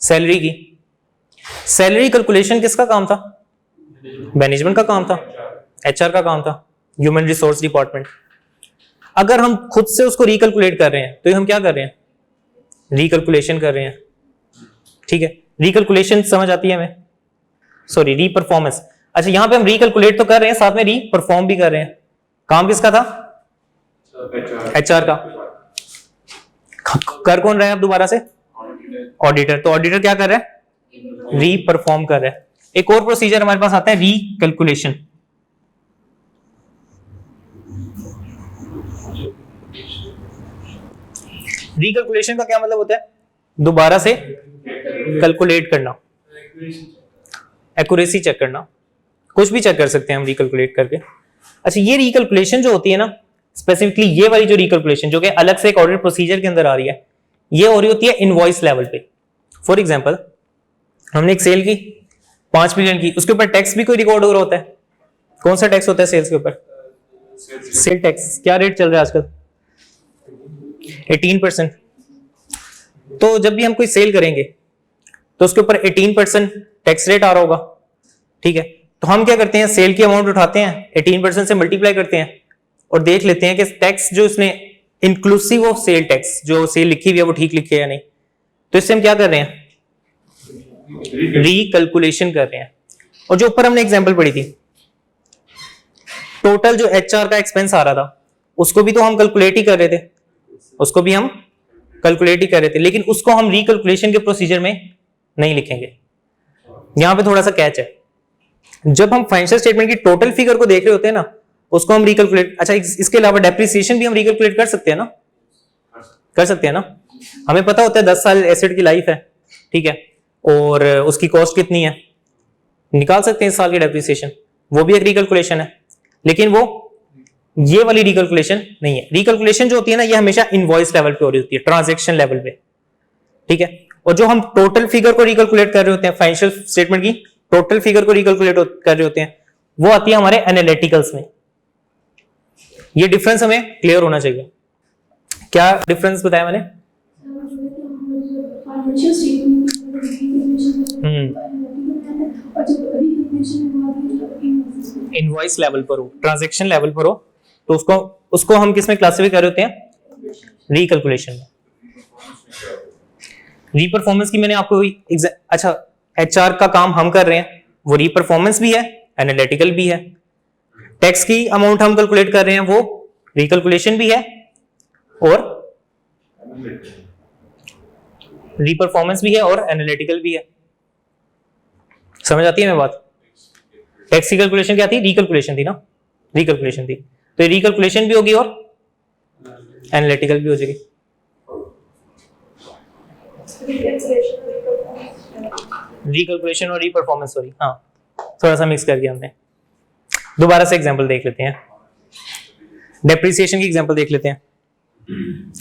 सैलरी की। सैलरी कैलकुलेशन किसका काम था, मैनेजमेंट का काम था, HR का काम था, ह्यूमन रिसोर्स डिपार्टमेंट। अगर हम खुद से उसको रिकैलकुलेट कर रहे हैं तो हम क्या कर रहे हैं, रिकैलकुलेशन कर रहे हैं, ठीक है। रिकैलकुलेशन समझ आती है हमें, सॉरी रीपरफॉर्मेंस। अच्छा, यहां पे हम रिकैलकुलेट तो कर रहे हैं, साथ में रीपरफॉर्म भी कर रहे हैं। काम किसका था, HR का। कर कौन रहा है अब दोबारा से, ऑडिटर। तो ऑडिटर क्या कर रहा है, रीपरफॉर्म कर रहा है। एक और प्रोसीजर हमारे पास आता है रिकैलकुलेशन। रिकैलकुलेशन का क्या मतलब होता है, दोबारा से कैलकुलेट करना, एक्यूरेसी चेक करना, कुछ भी चेक कर सकते हैं हम रिकैलकुलेट करके। अच्छा, ये रिकैलकुलेशन जो होती है ना, स्पेसिफिकली ये वाली जो रिकैलकुलेशन जो कि अलग से एक ऑडिट प्रोसीजर के अंदर आ रही है, ये हो रही होती है इनवॉइस लेवल पे। फॉर एग्जांपल, हमने एक सेल की 5 मिलियन की, उसके ऊपर टैक्स भी कोई रिकॉर्ड हो रहा होता है। कौन सा टैक्स होता है सेल्स के ऊपर, सेल टैक्स। क्या रेट चल रहा है आजकल, 18%। तो जब भी हम कोई सेल करेंगे तो उसके ऊपर 18% टैक्स रेट आ रहा होगा, ठीक है। तो हम क्या करते हैं, सेल की अमाउंट उठाते हैं, 18% से मल्टीप्लाई करते हैं और देख लेते हैं कि टैक्स जो उसने इंक्लूसिव ऑफ सेल टैक्स, जो सेल लिखी हुई है वो ठीक लिखी है या नहीं। तो इससे हम क्या कर रहे हैं, रिकैलकुलेशन कर रहे हैं। और जो ऊपर हमने एग्जांपल पढ़ी थी, टोटल जो HR का एक्सपेंस आ रहा था, उसको भी तो हम कैलकुलेट ही कर रहे थे, उसको भी हम कैलकुलेट ही कर रहे थे, लेकिन उसको हम रिकैलकुलेशन के प्रोसीजर में नहीं लिखेंगे। यहां पे थोड़ा सा कैच है, जब हम फाइनेंशियल स्टेटमेंट की टोटल फिगर को देख रहे होते हैं ना, उसको हम रिकैलकुलेट। अच्छा, इसके अलावा डेप्रिसिएशन भी हम रिकैलकुलेट कर सकते हैं ना, कर सकते हैं ना। हमें पता होता है 10 साल एसेट की लाइफ है, ठीक है, और उसकी कॉस्ट कितनी है, निकाल सकते हैं इस साल की डेप्रिसिएशन, वो भी एक रिकैलकुलेशन है। लेकिन वो ये वाली रिकैलकुलेशन नहीं है। रिकैलकुलेशन जो होती है ना, ये हमेशा इनवॉइस लेवल पे हो रही होती है, ट्रांजैक्शन लेवल पे, ठीक है। और जो हम टोटल फिगर को रिकैलकुलेट कर रहे होते हैं, फाइनेंशियल स्टेटमेंट की टोटल फिगर को रिकैलकुलेट कर रहे होते हैं, वो आती है हमारे एनालिटिकल्स में। ये डिफरेंस हमें क्लियर होना चाहिए। क्या डिफरेंस बताया मैंने, इनवॉइस लेवल पर हो, ट्रांजैक्शन लेवल पर हो, तो उसको हम किस में क्लासिफाई कर रहे होते हैं, रिकैलकुलेशन में। रीपरफॉर्मेंस की मैंने आपको अच्छा, HR का काम हम कर रहे हैं, वो रीपरफॉर्मेंस भी है, एनालिटिकल भी है। टैक्स की अमाउंट हम कैलकुलेट कर रहे हैं, वो रिकैलकुलेशन भी है और रीपरफॉर्मेंस भी है और एनालिटिकल भी है। समझ आती है मैं बात? टैक्स की कैलकुलेशन क्या थी, रिकैलकुलेशन थी ना, रिकैलकुलेशन थी, तो रिकैलकुलेशन भी होगी और एनालिटिकल भी हो जाएगी। रिकैलकुलेशन और रीपरफॉर्मेंस, सॉरी, हाँ थोड़ा सा मिक्स कर दिया हमने। दोबारा से एग्जांपल देख लेते हैं, डेप्रिसिएशन की एग्जांपल देख लेते हैं।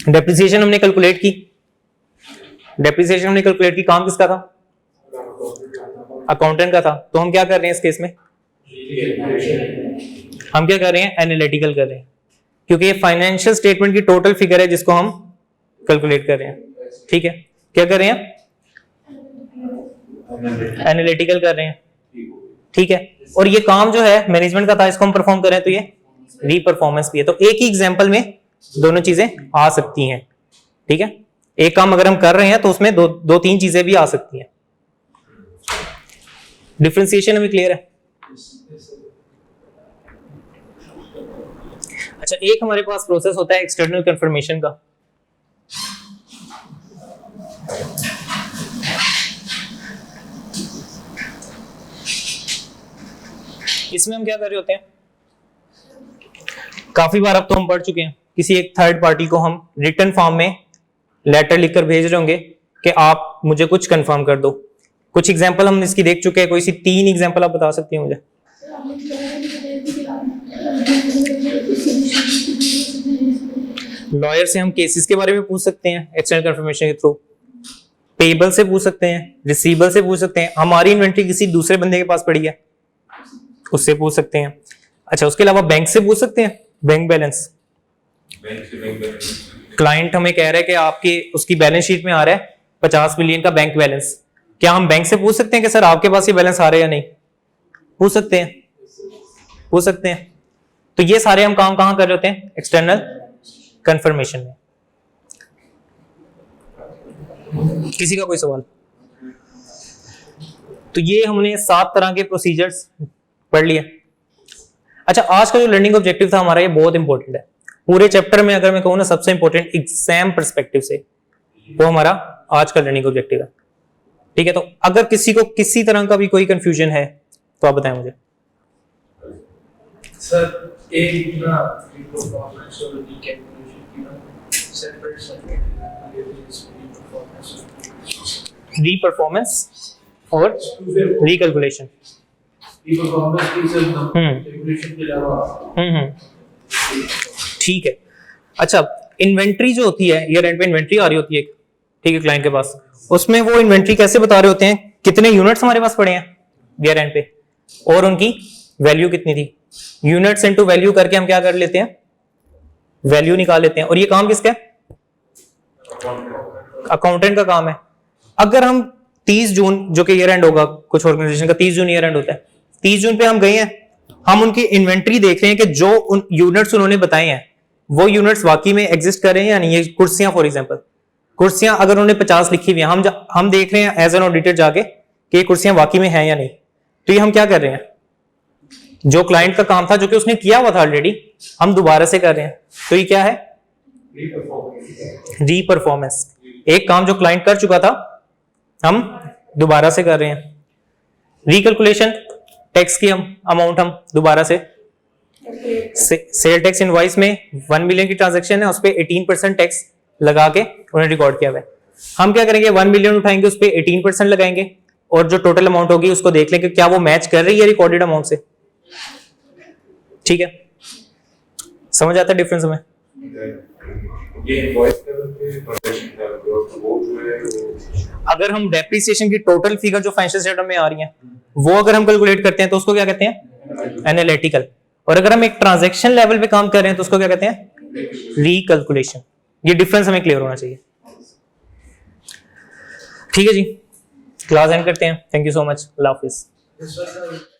डेप्रिसिएशन हमने कैलकुलेट की, काम किसका था? अकाउंटेंट का था। तो हम क्या कर रहे हैं इस केस में? हम क्या कर रहे हैं? एनालिटिकल कर रहे हैं, क्योंकि ये फाइनेंशियल स्टेटमेंट की टोटल फिगर है जिसको हम कैलकुलेट कर रहे हैं। ठीक है, क्या कर रहे हैं? एनालिटिकल कर रहे हैं। ठीक है, और ये काम जो है मैनेजमेंट का था, इसको हम परफॉर्म कर रहे हैं, तो ये रीपरफॉर्मेंस भी है। तो एक ही एग्जांपल में दोनों चीजें आ सकती हैं। ठीक है, एक काम अगर हम कर रहे हैं तो उसमें दो तीन चीजें भी आ सकती हैं। डिफरेंशिएशन हमें क्लियर है? अच्छा, एक हमारे पास प्रोसेस होता है एक्सटर्नल कंफर्मेशन का। इसमें हम क्या कर रहे होते हैं? काफी बार अब तो हम पढ़ चुके हैं, किसी एक थर्ड पार्टी को हम रिटन फॉर्म में लेटर लिखकर भेज रहे होंगे कि आप मुझे कुछ कंफर्म कर दो। कुछ एग्जांपल हम इसकी देख चुके हैं, कोई सी 3 एग्जांपल आप बता सकती हैं मुझे? लॉयर से हम केसेस के बारे में पूछ सकते हैं एक्सटर्नल कंफर्मेशन के थ्रू, पेबल से पूछ सकते हैं, रिसीवेबल से पूछ सकते हैं, हमारी इन्वेंट्री किसी दूसरे बंदे के पास पड़ी है उससे पूछ सकते हैं। अच्छा, उसके अलावा बैंक से पूछ सकते हैं, बैंक बैलेंस। क्लाइंट हमें कह रहा है कि आपके उसकी बैलेंस शीट में आ रहा है 50 मिलियन का बैंक बैलेंस, क्या हम बैंक से पूछ सकते हैं कि सर आपके पास ये बैलेंस आ रहा है या नहीं? पूछ सकते हैं, पूछ सकते हैं। तो ये सारे हम काम कहां कर रहे होते हैं? एक्सटर्नल कंफर्मेशन में। किसी का कोई सवाल? तो ये हमने 7 तरह के प्रोसीजर्स पढ़ लिए। अच्छा, आज का जो लर्निंग ऑब्जेक्टिव था हमारा, ये बहुत इंपॉर्टेंट है। पूरे चैप्टर में अगर मैं कहूँ ना सबसे इंपॉर्टेंट एग्जाम पर्सपेक्टिव से, वो हमारा आज का लर्निंग ऑब्जेक्टिव है। ठीक है, तो अगर किसी को किसी तरह का भी कोई कंफ्यूजन है तो आप बताएं मुझे। सर, एक ना परफॉर्मेंस और कैलकुलेशन की ना सेपरेट रीपरफॉर्मेंस और रिकैलकुलेशन। परफॉर्मेंस की सर कैलकुलेशन के अलावा ठीक है। अच्छा, इन्वेंट्री जो होती है, ईयर एंड पे इन्वेंट्री आ रही होती है, ठीक है, क्लाइंट के पास, उसमें वो इन्वेंट्री कैसे बता रहे होते हैं? कितने यूनिट्स हमारे पास पड़े हैं ईयर एंड पे और उनकी वैल्यू कितनी थी। यूनिट्स इनटू वैल्यू करके हम क्या कर लेते हैं? वैल्यू निकाल लेते हैं। और ये काम किसका है? अकाउंटेंट का काम है। अगर हम 30 जून, जो कि ईयर एंड होगा कुछ ऑर्गेनाइजेशन का 30 जून ईयर एंड होता है, 30 जून पे हम गए हैं, हम उनकी इन्वेंट्री देख रहे हैं कि जो उन यूनिट्स उन्होंने बताए हैं वो यूनिट्स वाकई में एग्जिस्ट कर रहे हैं या नहीं। ये कुर्सियां फॉर एग्जांपल, कुर्सियां अगर उन्होंने 50 लिखी हुई हैं, हम देख रहे हैं एज एन ऑडिटर जाके कि ये कुर्सियां वाकई में हैं या नहीं। तो ये हम क्या कर रहे हैं? जो क्लाइंट का काम था, जो कि उसने किया हुआ था ऑलरेडी, हम दोबारा से कर रहे हैं। तो ये क्या है? रीपरफॉर्मेंस। एक काम जो क्लाइंट कर चुका था हम दोबारा से कर रहे हैं। रिकैलकुलेशन, टैक्स की अमाउंट हम दोबारा से, सेल टैक्स इनवॉइस में 1 मिलियन की ट्रांजैक्शन है, उस पर 18% टैक्स लगा के उन्हें रिकॉर्ड किया हुआ है। हम क्या करेंगे? 1 मिलियन उठाएंगे, उस पर 18% लगाएंगे और जो टोटल अमाउंट होगी उसको देख लेंगे क्या वो मैच कर रही है रिकॉर्डेड अमाउंट से। ठीक है, समझ आता है डिफरेंस हमें? ये इनवॉइस लेवल पे ट्रांजैक्शन लेवल पे और वो जो है वो, अगर हम डेप्रिसिएशन की टोटल फिगर जो फाइनेंशियल स्टेटमेंट में आ रही है वो अगर हम कैलकुलेट करते हैं तो उसको क्या कहते हैं? एनालिटिकल। और अगर हम एक ट्रांजैक्शन लेवल पे काम कर रहे हैं तो उसको क्या कहते हैं? रिकैलकुलेशन। ये डिफरेंस हमें क्लियर होना चाहिए। ठीक है जी, क्लास एंड करते हैं। Thank you so much, Allah Hafiz. Sir